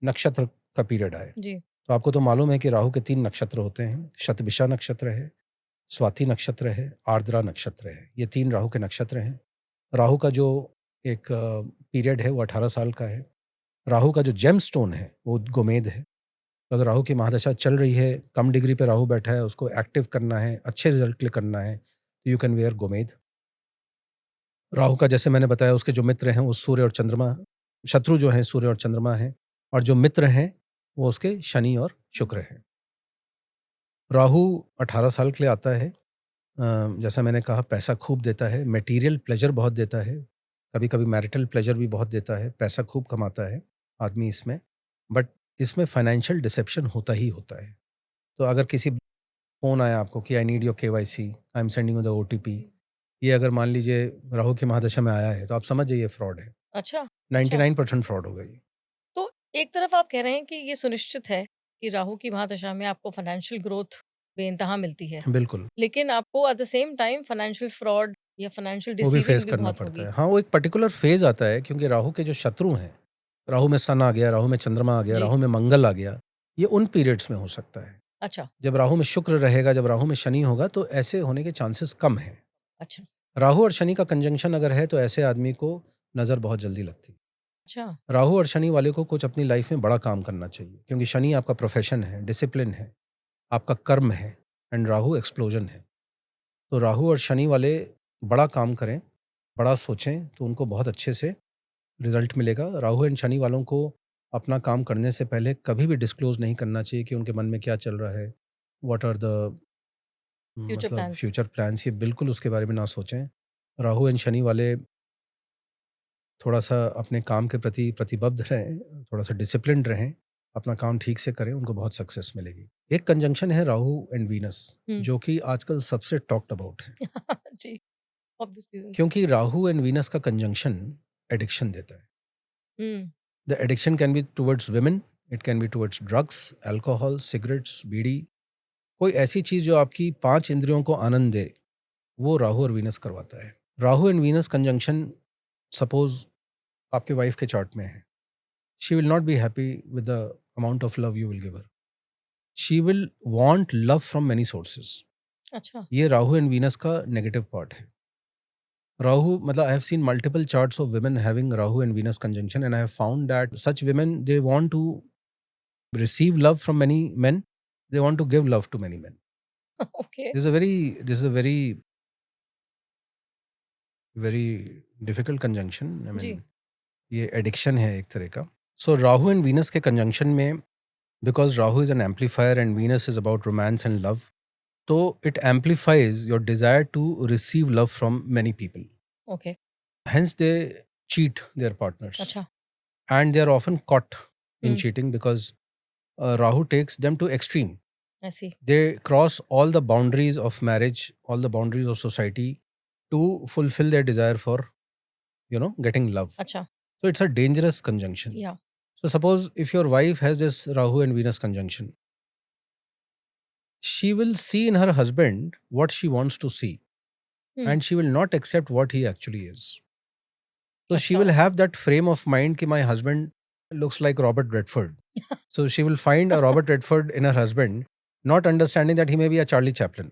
नक्षत्र का पीरियड आए। जी। तो आपको तो मालूम है कि राहु के 3 नक्षत्र होते हैं, शतभिषा नक्षत्र है, स्वाति नक्षत्र है, आर्द्रा नक्षत्र है। ये 3 राहु के नक्षत्र हैं। राहु का जो एक पीरियड है वो 18 साल का है। राहु का जो जेम स्टोन है वो गोमेद है। तो अगर राहु की महादशा चल रही है, कम डिग्री पे राहु बैठा है, उसको एक्टिव करना है, अच्छे रिजल्ट के लिए करना है, तो यू कैन वेयर गोमेद। राहु का जैसे मैंने बताया उसके जो मित्र हैं वो सूर्य और चंद्रमा, शत्रु जो हैं सूर्य और चंद्रमा हैं, और जो मित्र हैं वो उसके शनि और शुक्र हैं। राहु 18 साल के लिए आता है। जैसा मैंने कहा पैसा खूब देता है, मटेरियल प्लेजर बहुत देता है, कभी कभी मैरिटल प्लेजर भी बहुत देता है, पैसा खूब कमाता है आदमी इसमें। बट इसमें फाइनेंशियल डिसेप्शन होता ही होता है। तो अगर किसी फ़ोन आया आपको कि I need your KYC, I am sending you the OTP, ये अगर मान लीजिए राहु की महादशा में आया है तो आप समझ जाइए फ्रॉड है। अच्छा अच्छा। 99% फ्रॉड होगा ये। तो एक तरफ आप कह रहे हैं कि ये सुनिश्चित है कि राहु की महादशा में आपको फाइनेंशियल ग्रोथ बेइंतहा मिलती है, बिल्कुल, लेकिन आपको at the same time financial fraud या फाइनेंशियल वो भी फेस डिसीविंग भी करना बहुत पड़ता होगी। है। हाँ, वो एक पर्टिकुलर फेज़ आता है, क्योंकि राहु के जो शत्रु हैं, राहु में सन आ गया, राहु में चंद्रमा आ गया, जी। राहु में मंगल आ गया, ये उन पीरियड्स में हो सकता है। अच्छा जब राहु में शुक्र रहेगा, जब राहु में शनि होगा तो ऐसे होने के चांसेस कम हैं। अच्छा राहु और शनि का कंजंक्शन अगर है तो ऐसे आदमी को नज़र बहुत जल्दी लगती है। अच्छा। राहु और शनि वाले को कुछ अपनी लाइफ में बड़ा काम करना चाहिए, क्योंकि शनि आपका प्रोफेशन है, डिसिप्लिन है, आपका कर्म है, एंड राहु एक्सप्लोजन है। तो राहु और शनि वाले बड़ा काम करें, बड़ा सोचें तो उनको बहुत अच्छे से रिजल्ट मिलेगा। राहु एंड शनि वालों को अपना काम करने से पहले कभी भी डिस्क्लोज नहीं करना चाहिए कि उनके मन में क्या चल रहा है, व्हाट आर द फ्यूचर मतलब प्लान्स। फ्यूचर प्लान्स, ये बिल्कुल उसके बारे में ना सोचें। राहु एंड शनि वाले थोड़ा-सा अपने काम के प्रति प्रतिबद्ध रहें, थोड़ा-सा डिसिप्लिन्ड रहें, अपना काम ठीक से करें, उनको बहुत सक्सेस मिलेगी। एक कंजंक्शन है राहु एंड वीनस, हम्म। जो कि आजकल सबसे टॉक्ड अबाउट है, जी। Obvious reasons. क्योंकि राहु एंड वीनस का कंजंक्शन एडिक्शन देता है। Hmm. The addiction can be towards women, it can be towards drugs, alcohol, cigarettes, beedi, कोई ऐसी चीज जो आपकी 5 इंद्रियों को आनंद दे, वो राहु और वीनस करवाता है। Rahu and Venus conjunction suppose आपके वाइफ के चार्ट में है, she will not be happy with the amount of love you will give her, she will want love from many sources. अच्छा, ये राहु एंड वीनस का नेगेटिव पार्ट है। राहु मतलब I have seen multiple charts of women having Rahu and Venus conjunction, and I have found that such women, they want to receive love from many men, they want to give love to many men. Okay, This is a very difficult conjunction. I mean, जी, ये addiction है एक तरह का। So Rahu and Venus के conjunction में, because Rahu is an amplifier and Venus is about romance and love, तो it amplifies your desire to receive love from many people, okay, hence they cheat their partners, अच्छा, and they are often caught in Hmm. cheating because Rahu takes them to extreme. ऐसी, They cross all the boundaries of marriage, all the boundaries of society to fulfill their desire for, getting love. अच्छा, So it's a dangerous conjunction. या, So suppose if your wife has this Rahu and Venus conjunction, she will see in her husband what she wants to see, Hmm. and she will not accept what he actually is. So she अच्छा, will have that frame of mind कि my husband looks like Robert Redford. So she will find a Robert Redford in her husband, not understanding that he may be a Charlie Chaplin.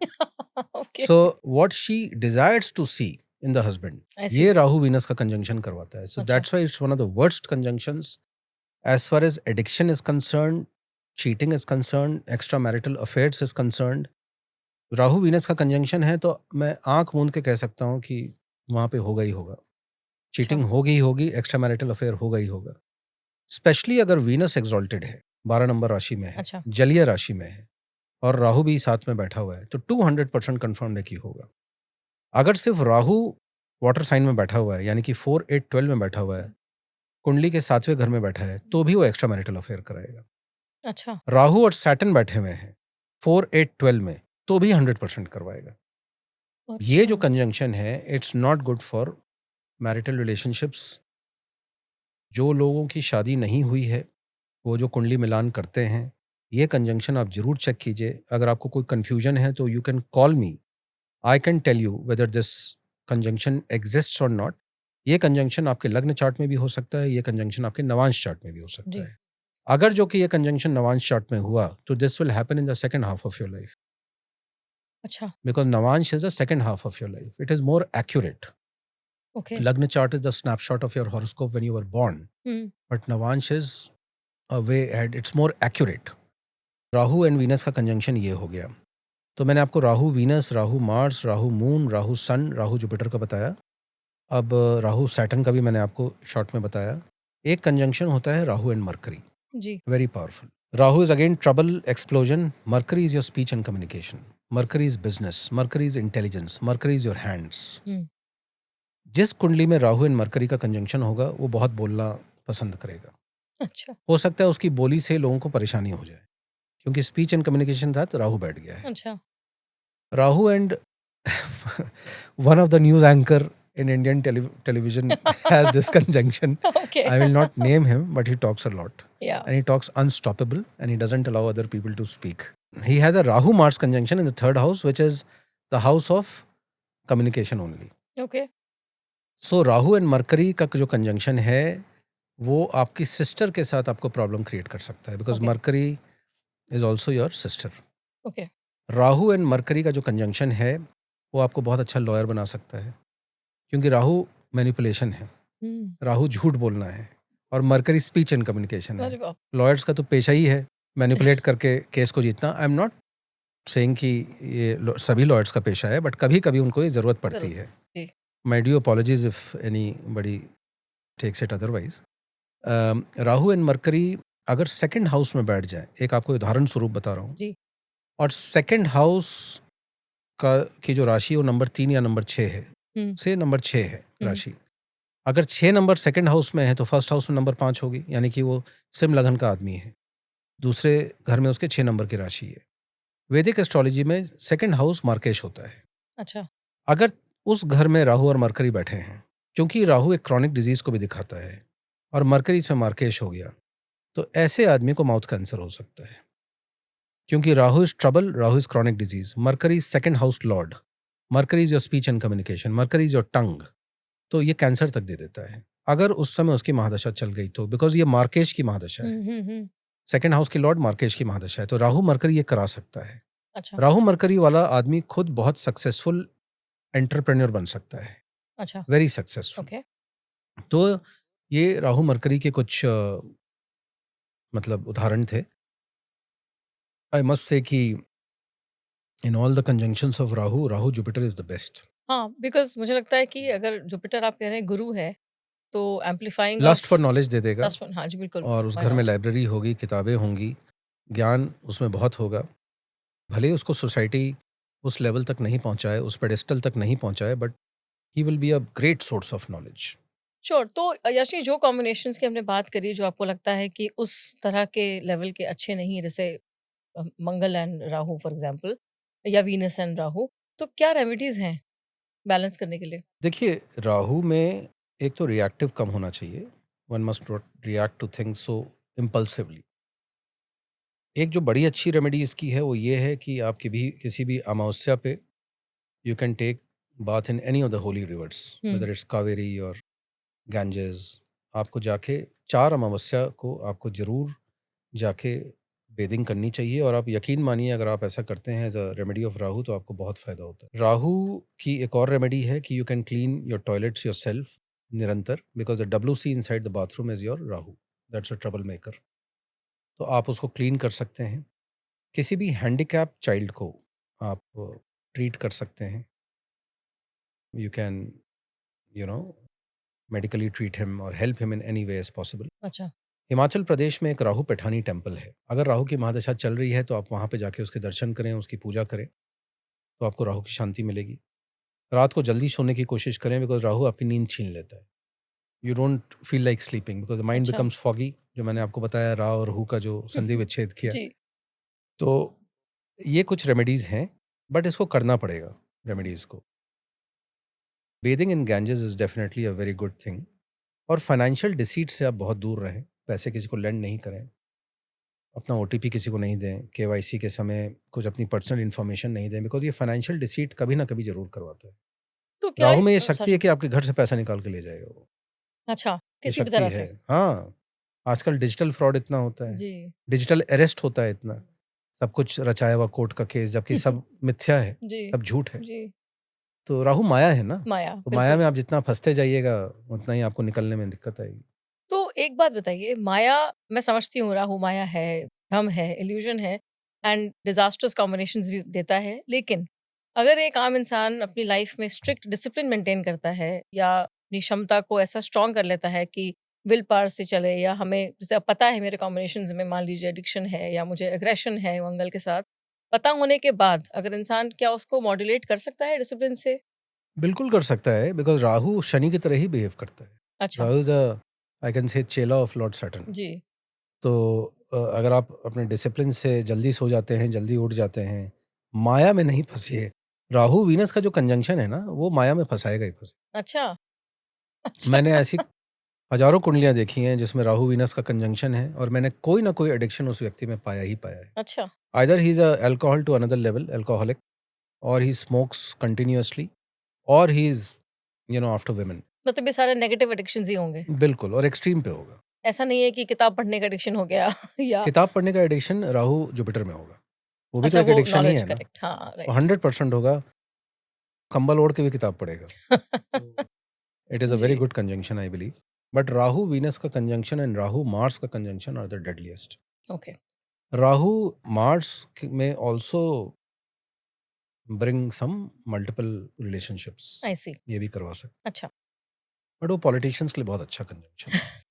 Okay, So what she desires to see in the husband, ऐसी, ये Rahu Venus का conjunction करवाता है. So अच्छा, that's why it's one of the worst conjunctions as far as addiction is concerned, cheating is concerned, extramarital affairs is concerned. Rahu Venus का conjunction है तो मैं आंख मूंद के कह सकता हूँ कि वहां पे होगा ही होगा, चीटिंग होगी ही होगी, एक्स्ट्रा मैरिटल अफेयर होगा ही होगा। स्पेशली अगर वीनस एक्सॉल्टेड है, 12 नंबर राशि में है, अच्छा, जलीय राशि में है, और राहु भी साथ में बैठा हुआ है, तो 200% कन्फर्म है कि होगा। अगर सिर्फ राहु वाटर साइन में बैठा हुआ है, यानी कि 4, 8, 12 में बैठा हुआ है, कुंडली के 7वें घर में बैठा है, तो भी वो एक्स्ट्रा मैरिटल अफेयर कराएगा। अच्छा, राहु और सैटर्न बैठे हुए हैं 4, 8, 12 में, तो भी 100% करवाएगा। ये जो अच्छा, कंजंक्शन है, it's not good for marital relationships. जो लोगों की शादी नहीं हुई है, वो जो कुंडली मिलान करते हैं, ये कंजंक्शन आप जरूर चेक कीजिए। अगर आपको कोई कंफ्यूजन है तो you can call me, I can tell you whether this conjunction exists और नॉट। ये कंजंक्शन आपके लग्न चार्ट में भी हो सकता है, ये कंजंक्शन आपके नवांश चार्ट में भी हो सकता जी, है। अगर जो कि ये कंजंक्शन नवांश चार्ट में हुआ, तो this will happen in the second half of your life, अच्छा, because Navamsa is the second half of your life, it is more accurate. Okay, Lagna chart is the snapshot of your horoscope when you were born, Hmm. but Navansh is a way ahead, it's more accurate. Rahu and Venus का conjunction ये हो गया। तो मैंने आपको Rahu Venus, Rahu Mars, Rahu moon, Rahu sun, Rahu Jupiter का बताया। अब राहु सैटर्न का भी मैंने आपको शॉर्ट में बताया। एक कंजंक्शन होता है राहु एंड मरकरी, जी, very powerful. Rahu is again trouble, explosion. Mercury is your speech and communication, Mercury is business, Mercury is intelligence, Mercury is your hands. Hmm. जिस कुंडली में राहु एंड मरकरी का कंजंक्शन होगा, वो बहुत बोलना पसंद करेगा। अच्छा, हो सकता है उसकी बोली से लोगों को परेशानी हो जाए, क्योंकि स्पीच एंड कम्युनिकेशन था तो राहु बैठ गया है। अच्छा, Rahu and one of the news anchor in Indian television has this conjunction. okay, I will not name him, but he talks a lot. yeah, And he talks unstoppable, and he doesn't allow other people to speak. He has a Rahu Mars conjunction in the 3rd house, which is the house of communication only. okay, So Rahu and Mercury का जो conjunction है, वो आपकी sister के साथ आपको problem create कर सकता है, because Okay. Mercury is also your sister. okay, Rahu and Mercury का जो कंजंक्शन है, वो आपको बहुत अच्छा लॉयर बना सकता है, क्योंकि राहु मैनिपुलेशन है, Hmm. राहु झूठ बोलना है, और मरकरी स्पीच एंड कम्युनिकेशन अरे है। बाप, लॉयर्स का तो पेशा ही है मैनिपुलेट करके केस को जीतना। आई एम नॉट सेइंग कि ये सभी लॉयर्स का पेशा है, बट कभी कभी उनको ये ज़रूरत पड़ती है। जी, my due apologies if anybody takes it otherwise. Rahu and Mercury अगर सेकंड हाउस में बैठ जाए, एक आपको उदाहरण स्वरूप बता रहा हूँ, जी, और सेकंड हाउस का की जो राशि वो नंबर 3 या नंबर 6 है, से नंबर 6 है राशि। अगर 6 नंबर सेकंड हाउस में है, तो फर्स्ट हाउस में नंबर 5 होगी, यानी कि वो सिम लगन का आदमी है, दूसरे घर में उसके 6 नंबर की राशि है। वैदिक एस्ट्रोलॉजी में सेकंड हाउस मार्केश होता है। अच्छा, अगर उस घर में राहु और मरकरी बैठे हैं, क्योंकि राहु एक क्रॉनिक डिजीज को भी दिखाता है, और मरकरी इसमें मार्केश हो गया, तो ऐसे आदमी को माउथ कैंसर हो सकता है, क्योंकि Rahu is trouble, Rahu is chronic disease, mercury second house Lord, mercury is your speech and communication, Mercury is your tongue, तो ये कैंसर तक दे देता है अगर उस समय उसकी महादशा चल गई तो, बिकॉज ये मार्केश की महादशा है, सेकंड हाउस की लॉर्ड मार्केश की महादशा है, तो राहु मरकरी ये करा सकता है। अच्छा राहु मरकरी वाला आदमी खुद बहुत सक्सेसफुल एंटरप्रेन्योर बन सकता है, अच्छा वेरी सक्सेसफुल। ओके तो ये राहु मरकरी के कुछ मतलब उदाहरण थे। आई मस्ट से कि in all the conjunctions of Rahu, Rahu Jupiter is the best. हाँ बिकॉज मुझे लगता है कि अगर जुपिटर आप कह रहे हैं गुरु है तो amplifying lust of for knowledge दे देगा, प्लस वन, हाँ जी बिल्कुल, और उस व्हाई घर में नॉट। लाइब्रेरी होगी, किताबें होंगी, ज्ञान उसमें बहुत होगा। भले ही उसको सोसाइटी उस लेवल तक नहीं पहुंचाए, उस पेडेस्टल तक नहीं पहुंचाए, but he will be a great source of knowledge. Sure. तो यशनी, जो कॉम्बिनेशंस की हमने बात करी जो आपको लगता है कि उस तरह के लेवल के अच्छे नहीं, जैसे मंगल एंड राहु फॉर एग्जांपल, या वीनस एंड राहु, तो क्या रेमेडीज हैं बैलेंस करने के लिए? देखिए, राहु में एक तो रिएक्टिव कम होना चाहिए, one must not react two things so impulsively. एक जो बड़ी अच्छी रेमेडी इसकी है वो ये है कि आप किसी भी अमावस्या पे you can take bath in any of the holy rivers, whether it's Kaveri और गैंजेस। आपको जाके 4 अमावस्या को आपको जरूर जाके बेदिंग करनी चाहिए, और आप यकीन मानिए अगर आप ऐसा करते हैं as a remedy of Rahu तो आपको बहुत फायदा होता है। राहु की एक और रेमेडी है कि you can clean your toilets yourself निरंतर, because the WC inside the bathroom is your Rahu, that's a trouble maker. तो आप उसको क्लीन कर सकते हैं। किसी भी हैंडीकैप चाइल्ड को आप ट्रीट कर सकते हैं, you can you know medically treat him और help him in any way as possible. अच्छा हिमाचल प्रदेश में एक राहु पैठानी टेम्पल है, अगर राहु की महादशा चल रही है तो आप वहाँ पे जाके उसके दर्शन करें, उसकी पूजा करें, तो आपको राहु की शांति मिलेगी। रात को जल्दी सोने की कोशिश करें, बिकॉज राहु आपकी नींद छीन लेता है। You don't feel like sleeping because the mind अच्छा बिकम्स फॉगी, जो मैंने आपको बताया रा और हु का जो संधि विच्छेद किया। जी तो ये कुछ रेमेडीज़ हैं, बट इसको करना पड़ेगा रेमेडीज़ को। Bathing in Ganges is definitely a very good thing. और फाइनेंशियल डिसीट से आप बहुत दूर रहें, पैसे किसी को लेंड नहीं करें, अपना OTP किसी को नहीं दें, KYC के समय कुछ अपनी पर्सनल इन्फॉर्मेशन नहीं दें, बिकॉज ये फाइनेंशियल डिसीट कभी ना कभी जरूर करवाता है। तो क्या राहु में ये शक्ति है सॉरी, कि आपके घर से पैसा निकाल के ले जाएगा वो, अच्छा ये किसी भी शक्ति तरह है। से? हाँ, आजकल डिजिटल फ्रॉड इतना होता है, जी डिजिटल अरेस्ट होता है इतना, सब कुछ रचाया हुआ कोर्ट का केस, जबकि सब मिथ्या है, जी सब झूठ है। जी तो राहु माया है ना, माया तो माया बिल्कुल। में आप जितना फंसते जाइएगा उतना ही आपको निकलने में दिक्कत आएगी। तो एक बात बताइए, माया मैं समझती हूँ, राहु माया है, भ्रम है, इल्यूजन है, एंड डिजास्टर्स कॉम्बिनेशंस भी देता है, लेकिन अगर एक आम इंसान अपनी लाइफ में स्ट्रिक्ट डिसिप्लिन मेंटेन करता है या अपनी क्षमता को ऐसा स्ट्रांग कर लेता है कि विल पावर से चले, या हमें जैसे अब पता है मेरे कॉम्बिनेशंस में मान लीजिए एडिक्शन है या मुझे एग्रेशन है मंगल के साथ, पता होने के बाद अगर इंसान क्या उसको मॉड्यूलेट कर सकता है डिसिप्लिन से? बिल्कुल कर सकता है, बिकॉज राहु शनि की तरह ही बिहेव करता है। अच्छा Rahu is a, I can say, चेला ऑफ लॉर्ड सैटर्न। जी तो अगर आप अपने डिसिप्लिन से जल्दी सो जाते हैं, जल्दी उठ जाते हैं, माया में नहीं फंसिए। राहु वीनस का जो कंजंक्शन है ना, वो माया में फंसाएगा ही फंसे। अच्छा अच्छा मैंने ऐसी हजारों कुंडलियां देखी हैं जिसमें राहु वीनस का कंजंक्शन है, और मैंने कोई ना कोई एडिक्शन उस व्यक्ति में पाया ही पाया है। अच्छा either he is a alcohol to another level, alcoholic, और ही स्मोक्स कंटिन्यूअसली, और ही इज आफ्टर वुमेन। मतलब ये सारे नेगेटिव एडिक्शंस ही होंगे? बिल्कुल, और एक्सट्रीम पे होगा। ऐसा नहीं है कि किताब पढ़ने का एडिक्शन हो गया या किताब पढ़ने का एडिक्शन राहु जुपिटर में होगा, वो भी तो अच्छा एक वो एडिक्शन ही नॉलेज, है ना। करेक्ट, हाँ वो राइट 100% होगा, कंबल ओढ़ के भी किताब पढ़ेगा। इट इज़ अ वेरी जी good conjunction I believe. But Rahu Venus का कंजंक्शन एंड राहु मार्स का conjunction are the deadliest. Okay Rahu Mars में also bring some multiple relationships, I see ये भी करवा सकते। अच्छा बट वो पॉलिटिशियंस के लिए बहुत अच्छा कंजंक्शन है,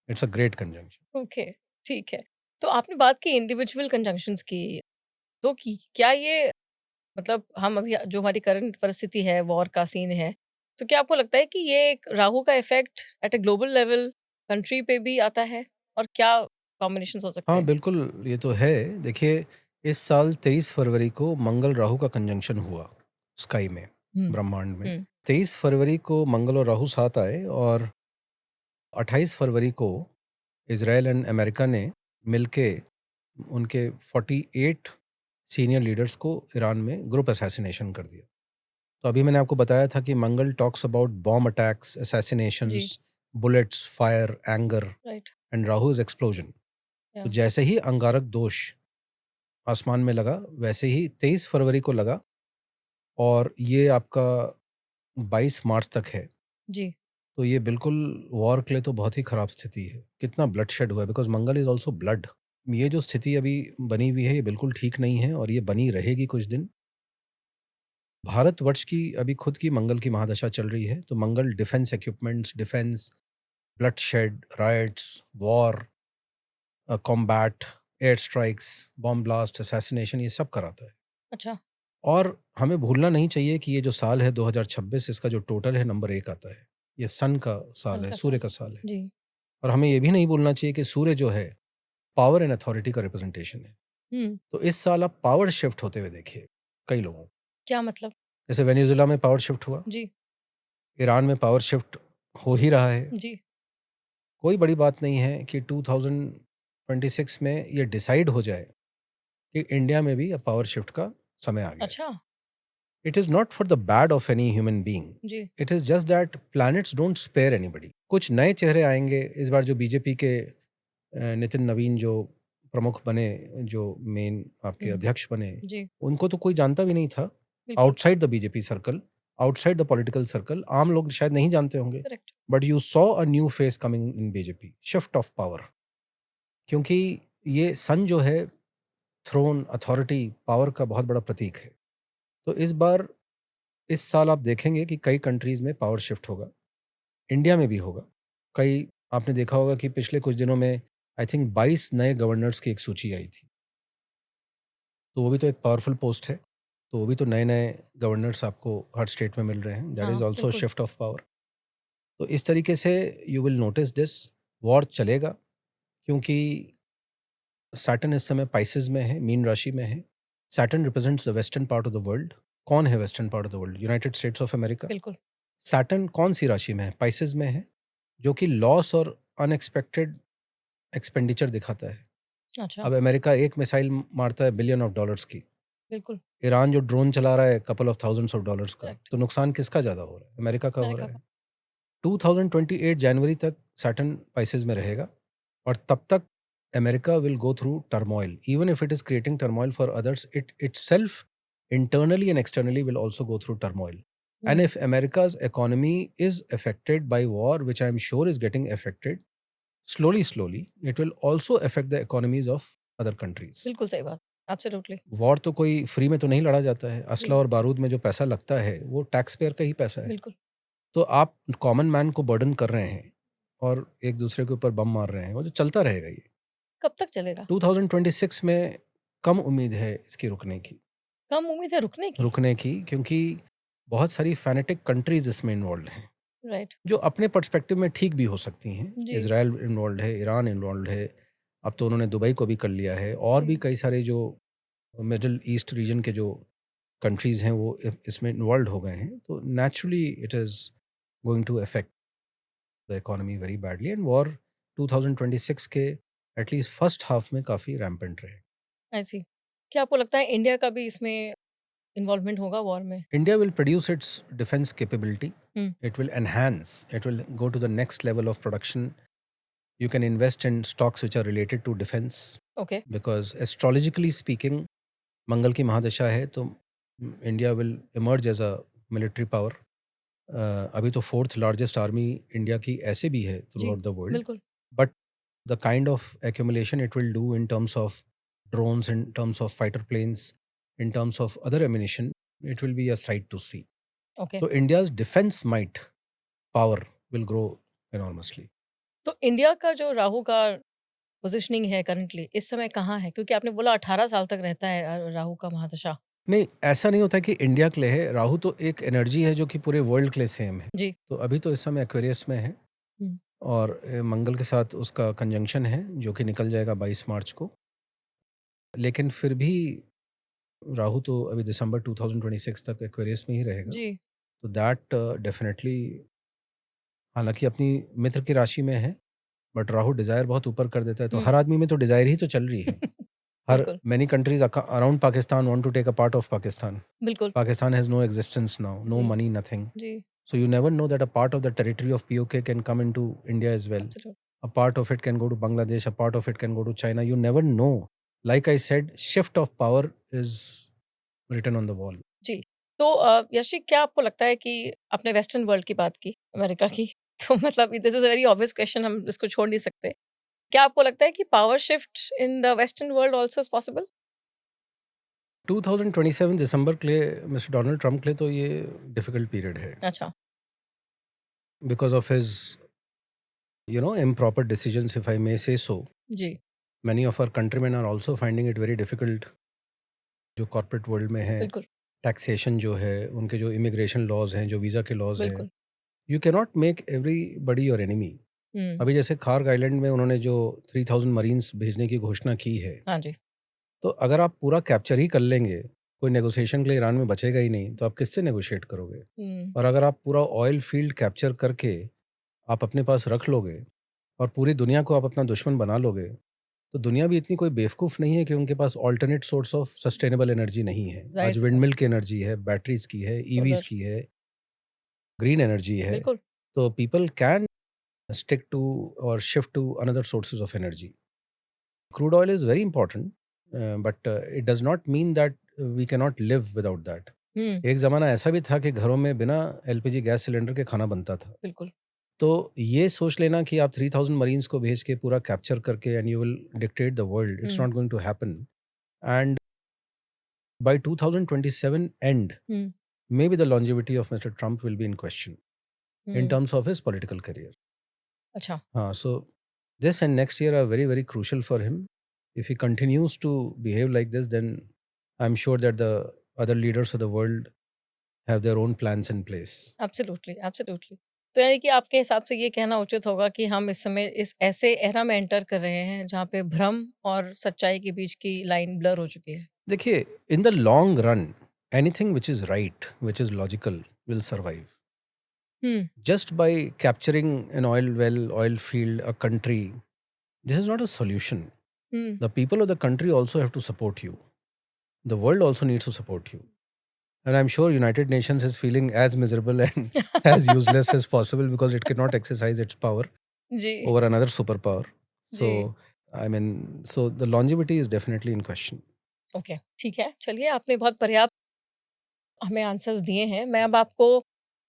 it's a great conjunction. Okay ठीक है। तो आपने बात की इंडिविजुअल कंजंक्शंस की, तो की क्या ये मतलब हम अभी जो हमारी करंट परिस्थिति है, वॉर का सीन है, तो क्या आपको लगता है कि ये एक राहु का effect at a global level country पे भी आता है, और क्या कॉम्बिनेशंस हो सकते हाँ हैं? बिल्कुल, ये तो है। देखिए, इस साल 23 फरवरी को मंगल राहु का कंजंक्शन हुआ स्काई में, हम्म ब्रह्मांड में। हम्म 23 फरवरी को मंगल और राहु साथ आए, और 28 फरवरी को इज़राइल एंड अमेरिका ने मिलके उनके 48 सीनियर लीडर्स को ईरान में ग्रुप असैसिनेशन कर दिया। तो अभी मैंने आपको बताया था कि Mangal talks about bomb attacks, जी assassinations, bullets, fire, anger right and Rahu is explosion. या तो जैसे ही अंगारक दोष आसमान में लगा वैसे ही 23 फरवरी को लगा और ये आपका 22 मार्च तक है। जी तो ये बिल्कुल वॉर के लिए तो बहुत ही खराब स्थिति है। कितना ब्लडशेड हुआ है because Mangal is also blood. ये जो स्थिति अभी बनी हुई है ये बिल्कुल ठीक नहीं है और ये बनी रहेगी कुछ दिन। भारतवर्ष की अभी खुद की मंगल की महादशा चल रही है तो Mangal defence equipments, defence, bloodshed, riots, war, combat, air strikes, bomb blast, assassination ये सब कराता है। अच्छा और हमें भूलना नहीं चाहिए कि ये जो साल है 2026 इसका जो टोटल है नंबर 1 आता है। ये सन का साल है, हल्का सूर्य साल का साल है। जी और हमें ये भी नहीं भूलना चाहिए कि सूर्य जो है पावर एंड अथॉरिटी का रिप्रेजेंटेशन है। तो इस साल आप पावर शिफ्ट होते हुए देखिए कई लोगों को। क्या मतलब जैसे वेनेजुएला में पावर शिफ्ट हुआ, जी ईरान में पावर शिफ्ट हो ही रहा है। जी कोई बड़ी बात नहीं है कि 2026 में ये डिसाइड हो जाए कि इंडिया में भी अब पावर शिफ्ट का समय आ गया है। अच्छा it is not for the bad of any human being, जी it is just that planets don't spare anybody. कुछ नए चेहरे आएंगे इस बार जो बीजेपी के नितिन नवीन जो प्रमुख बने, जो मेन आपके हम्म, अध्यक्ष बने, जी उनको तो कोई जानता भी नहीं था। बिल्कुल outside the BJP circle, outside the political circle, आम लोग शायद नहीं जानते होंगे। Correct but you saw a new face coming in BJP, shift of power. क्योंकि ये सन जो है थ्रोन, अथॉरिटी, पावर का बहुत बड़ा प्रतीक है। तो इस बार इस साल आप देखेंगे कि कई कंट्रीज में पावर शिफ्ट होगा, इंडिया में भी होगा। कई आपने देखा होगा कि पिछले कुछ दिनों में आई थिंक 22 नए गवर्नर्स की एक सूची आई थी। तो वो भी तो एक पावरफुल पोस्ट है। तो वो भी तो नए नए गवर्नर्स आपको हर स्टेट में मिल रहे हैं। दैट हाँ इज ऑल्सो बिल्कुल शिफ्ट ऑफ पावर। तो इस तरीके से you will notice this, war चलेगा क्योंकि सैटर्न इस समय पाइसेस में है, मीन राशि में है। Saturn represents the western part of the world. कौन है western part of the world? United states of America. बिल्कुल सैटर्न कौन सी राशि में है? पाइसेस में है, जो कि लॉस और अनएक्सपेक्टेड एक्सपेंडिचर दिखाता है। अच्छा अब अमेरिका एक मिसाइल मारता है बिलियन ऑफ डॉलर्स की, बिल्कुल ईरान जो ड्रोन चला रहा है couple of thousands of dollars का, करेक्ट तो नुकसान किसका ज़्यादा हो रहा है? अमेरिका का हो अमेरिका रहा का है। 2028 जनवरी तक सैटर्न पाइसेस में रहेगा और तब तक America will go through turmoil. Even if it is creating turmoil for others, it itself internally and externally will also go through turmoil. And if America's economy is affected by war, which I'm sure is getting affected slowly, it will also affect the economies of other countries. बिल्कुल सही बात absolutely war तो कोई free में तो नहीं लड़ा जाता है। असला जी और बारूद में जो पैसा लगता है वो टैक्स पेयर का ही पैसा है। बिल्कुल तो आप कॉमन मैन को बर्डन कर रहे हैं और एक दूसरे के ऊपर बम मार रहे हैं, वो जो चलता रहेगा ये। कब तक चलेगा 2026 में कम उम्मीद है इसकी कम उम्मीद है रुकने की रुकने की, क्योंकि बहुत सारी फैनेटिक कंट्रीज इसमें इन्वॉल्व हैं, राइट जो अपने पर्सपेक्टिव में ठीक भी हो सकती हैं। जी इजराइल इन्वॉल्व है, ईरान इन्वॉल्व है, अब तो उन्होंने दुबई को भी कर लिया है, और भी जी कई सारे जो मिडल ईस्ट रीजन के जो कंट्रीज हैं वो इसमें इन्वॉल्व हो गए हैं। तो naturally it is going to affect the economy very badly, and war 2026 के एटलीस्ट फर्स्ट हाफ में काफ़ी रैम्पेंट रहे। ऐसी क्या आपको लगता है इंडिया का भी इसमें इन्वॉल्वमेंट होगा वॉर में India will produce its defense capability. Hmm It will enhance, it will go to the next level of production. You can invest in stocks which are related to defense, okay because astrologically speaking Mangal की महादशा है तो India will emerge as a military power. अभी तो fourth largest army India की ऐसे भी है थ्रू जी आउट द वर्ल्ड, बिल्कुल but the kind of accumulation it will do in terms of drones, in terms of fighter planes, in terms of other ammunition, it will be a sight to see. Okay So India's defense might power will grow enormously. तो India का जो राहु का positioning है currently इस समय कहाँ है क्योंकि आपने बोला 18 साल तक रहता है राहु का महादशा नहीं, ऐसा नहीं होता कि इंडिया के लिए है। राहु तो एक एनर्जी है जो कि पूरे वर्ल्ड के लिए सेम है। जी तो अभी तो इस समय एक्वेरियस में है हम्म, और मंगल के साथ उसका कंजंक्शन है जो कि निकल जाएगा 22 मार्च को। लेकिन फिर भी राहु तो अभी दिसंबर 2026 तक एक्वेरियस में ही रहेगा। जी तो दैट डेफिनेटली हालांकि अपनी मित्र की राशि में है, बट राहु डिजायर बहुत ऊपर कर देता है, तो हम्म। हर आदमी में तो डिजायर ही तो चल रही है। हर बिल्कुल many countries around Pakistan want to take a part of Pakistan. बिल्कुल Pakistan has no existence now, no ji money, nothing. Ji So you never know that a part of the territory of POK can come into India as well. absolute A part of it can go to Bangladesh, a part of it can go to China. You never know. Like I said, shift of power is written on the wall. जी। तो यशी क्या आपको लगता है कि आपने western world की बात की, अमेरिका की, तो मतलब this is a very obvious question, हम इसको छोड़ नहीं सकते। क्या आपको लगता है कि power shift in the western world also is possible? 2027 दिसंबर के लिए मिस्टर डोनाल्ड ट्रंप के लिए तो ये डिफिकल्ट पीरियड है, अच्छा। Because of his improper decisions, if I may say so. जी, Many of our countrymen are also finding it very difficult, जो कॉर्पोरेट वर्ल्ड में है, बिल्कुल, टैक्सेशन जो है, उनके जो इमिग्रेशन लॉज हैं, जो वीज़ा के लॉज हैं, बिल्कुल। You can not make everybody your enemy. हुँ, अभी जैसे खार्ग आइलैंड में उन्होंने जो 3000 मरीन्स भेजने की घोषणा की है, हाँ जी। तो अगर आप पूरा कैप्चर ही कर लेंगे, कोई नेगोशिएशन के लिए ईरान में बचेगा ही नहीं, तो आप किससे नेगोशिएट करोगे? हुँ, और अगर आप पूरा ऑयल फील्ड कैप्चर करके आप अपने पास रख लोगे और पूरी दुनिया को आप अपना दुश्मन बना लोगे, तो दुनिया भी इतनी कोई बेवकूफ़ नहीं है कि उनके पास alternate source of sustainable energy नहीं है। आज ज़ाहिर-सी बात विंडमिल है। की एनर्जी है, बैटरीज़ की है, ईवीज़ सोलर की है, ग्रीन एनर्जी है। बिल्कुल। तो people can stick to or shift to another sources of energy. Crude oil is very important, but it does not mean that we cannot live without that. हुँ, एक ज़माना ऐसा भी था कि घरों में बिना एलपीजी गैस सिलेंडर के खाना बनता था। बिल्कुल। तो ये सोच लेना कि आप 3000 मरीन्स को भेज के पूरा कैप्चर करके and you will dictate the world, it's hmm, not going to happen. And by 2027 and, hmm, maybe the longevity of Mr. Trump will be in question in hmm. terms of his political career. अच्छा, So this and next year are very, very crucial for him. If he continues to behave like this, then I'm sure that the other leaders of the world have their own plans in place. Absolutely, absolutely. तो यानी कि आपके हिसाब से ये कहना उचित होगा कि हम इस समय इस ऐसे एरा में एंटर कर रहे हैं, जहाँ पे भ्रम और सच्चाई के बीच की लाइन ब्लर हो चुकी है। देखिए, in the long run, anything which is right, which is logical, will survive. Hmm, Just by capturing an oil well, oil field, a country, this is not a solution. Hmm, The people of the country also have to support you. The world also needs to support you. And I'm sure United Nations is feeling as miserable and as useless as possible because it cannot exercise its power जी, over another superpower. जी। So, I mean, so the longevity is definitely in question. Okay, ठीक है। चलिए, आपने बहुत पर्याप्त हमें answers दिए हैं। मैं अब आपको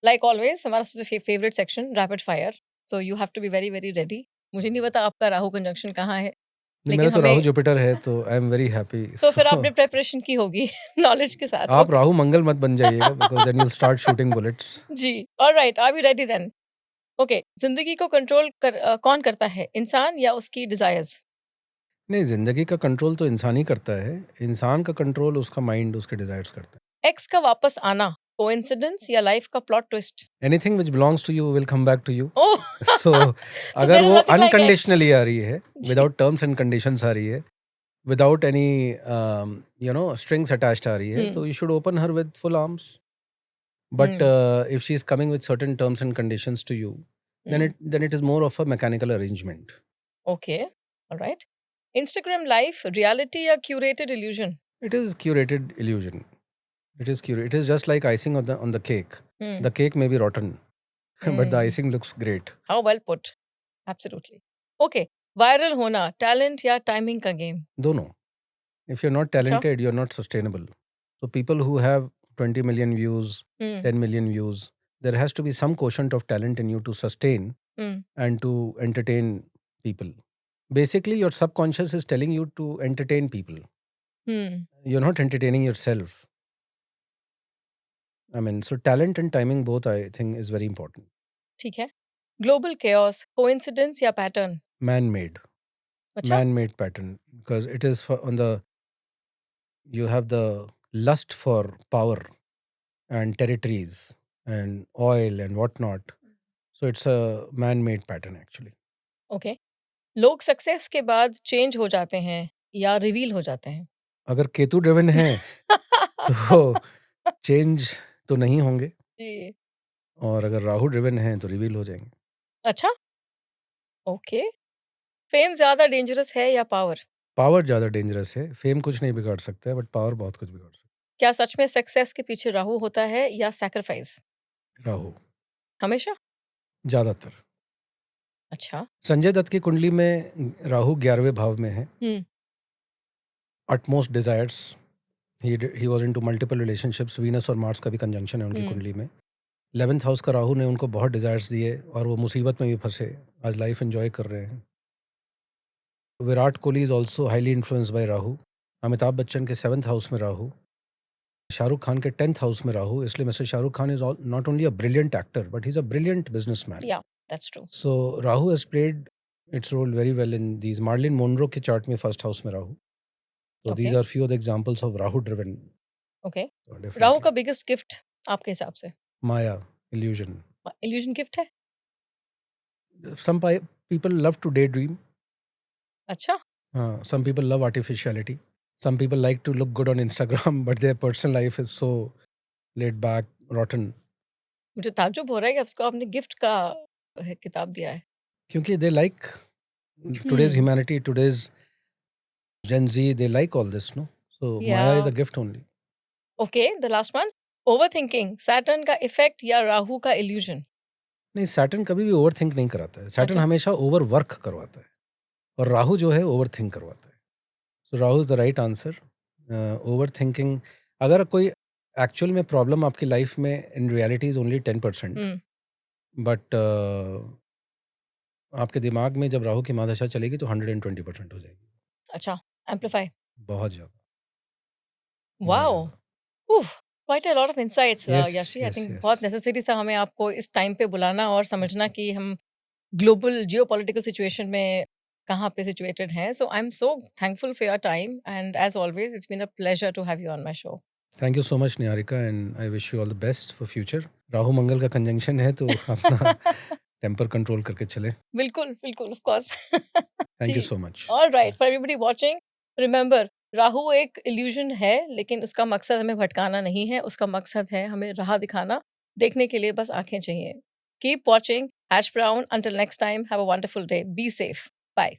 लाइक ऑलवेज़ हमारा सबसे फेवरेट section rapid fire, so you have to be very, very ready. मुझे नहीं पता आपका राहु कंजंक्शन कहाँ है, नहीं, मेरा लेकिन तो राहु हमें जुपिटर है, तो आई एम वेरी हैप्पी। तो फिर सो आपने प्रिपरेशन की होगी नॉलेज के साथ। आप ओके, राहु मंगल मत बन जाइएगा because then you'll start shooting bullets. जी, alright, are we ready then? Okay, ज़िंदगी को कंट्रोल कौन करता है, इंसान या उसकी डिज़ायर्स? नहीं, जिंदगी का कंट्रोल तो इंसान ही करता है। इंसान का कंट्रोल उसका माइंड, उसके डिजायर्स करता एक्स का वापस आना, कोइंसिडेंस या लाइफ का प्लॉट ट्विस्ट? है। Anything which belongs to you will come back to you. Oh! So so अगर देयर इज़ वो नथिंग लाइक एक्स। अनकंडीशनली आ रही है, जी, विदाउट टर्म्स एंड कंडीशंस आ रही है, without any strings attached आ रही है, हुँ, तो you should open her with full arms. But hmm, if she is coming with certain terms and conditions to you, then hmm, it is more of a mechanical arrangement. Okay, alright. Instagram life reality या curated illusion? It is curated illusion. It is curated. It is just like icing on the cake. Hmm, The cake may be rotten, but the hmm, icing looks great. How well put, absolutely. Okay, viral होना, talent या timing का game? दोनों. If you're not अच्छा, talented, you're not sustainable. So people who have 20 million views, hmm, 10 million views, there has to be some quotient of talent in you to sustain hmm, and to entertain people. Basically, your subconscious is telling you to entertain people. Hmm, You're not entertaining yourself. I mean, so talent and timing both, I think, is very important. ठीक है। Global chaos, coincidence या pattern? Man-made, अच्छा, man-made pattern, because it is on the, you have the lust for power and territories and oil and whatnot. So it's a man-made pattern actually. Okay. लोग success के बाद change हो जाते हैं या reveal हो जाते हैं? अगर केतु ड्रिवन है तो चेंज तो नहीं होंगे, जी, और अगर राहु ड्रिवन है तो रिवील हो जाएंगे। अच्छा, ओके। फेम ज़्यादा डेंजरस है या पावर? पावर ज़्यादा डेंजरस है, फेम कुछ नहीं बिगाड़ सकता है, बट पावर बहुत कुछ बिगाड़ सकता क्या सच में सक्सेस के पीछे राहु होता है या सैक्रिफाइस? है। राहु, हमेशा? ज़्यादातर। अच्छा। संजय दत्त की कुंडली में राहु 11वें भाव में है। Hmm, utmost desires, he was into multiple relationships, Venus और मार्स का भी कंजंक्शन है उनकी हुँ, कुंडली में। 11th हाउस का राहु ने उनको बहुत डिज़ायर्स दिए और वो मुसीबत में भी फँसे, आज लाइफ़ एन्जॉय कर रहे हैं। Virat Kohli is also highly influenced by Rahu. Amitabh Bachchan के 7th हाउस में राहु, शाहरुख खान के 10th हाउस में राहु, इसलिए mister Shahrukh Khan is not only a brilliant actor but he is a brilliant businessman. Yeah that's true. So Rahu has played its role very well in these. Marilyn Monroe के chart में 1st house में Rahu. So okay, these are few of the examples of Rahu driven. Okay. So Rahu का definitely. Biggest gift आपके हिसाब से? Maya, illusion. Illusion gift है? People love to daydream. अच्छा, Some people love artificiality. Some people like to look good on Instagram, but their personal life is so laid back, rotten. मुझे ताज्जुब हो रहा है कि उसको आपने गिफ्ट का किताब दिया है। क्योंकि they like today's hmm, humanity, today's Gen Z, they like all this, no? So Maya is या a gift only. Okay, the last one. Overthinking, Saturn का इफ़ेक्ट या राहु का इल्यूज़न? नहीं, सैटर्न कभी भी ओवरथिंक नहीं कराता है। सैटर्न अच्छा, हमेशा ओवर वर्क करवाता है और राहु जो है ओवरथिंक करवाता है। So Rahu is the right answer. Overthinking, अगर कोई एक्चुअल में प्रॉब्लम आपकी लाइफ में इन रियलिटी इज़ ओनली 10%, हुँ, बट आपके दिमाग में जब राहु की महादशा चलेगी तो 120% हो जाएगी। अच्छा, एम्प्लीफाई। बहुत ज़्यादा। वॉव! या उफ़! Quite a lot of insights yes, याशी, आई यस, थिंक यस। बहुत नेसेसरी था हमें आपको इस टाइम पे बुलाना और समझना कि हम ग्लोबल जियोपॉलिटिकल सिचुएशन में कहाँ पे सिचुएटेड हैं। So I am so thankful for your time and as always it's been a pleasure to have you on my show. Thank you so much Niharika, and I wish you all the best for future. Rahu Mangal का conjunction है तो अपना temper control करके चलें। बिल्कुल, बिल्कुल, of course. Thank जी। You so much. Alright, for everybody watching, remember Rahu एक इल्यूज़न है, लेकिन उसका मकसद हमें भटकाना नहीं है, उसका मकसद है हमें राह दिखाना। देखने के लिए बस आँखें चाहिए। Keep watching Hash Brown, until next time, have a wonderful day, be safe, bye.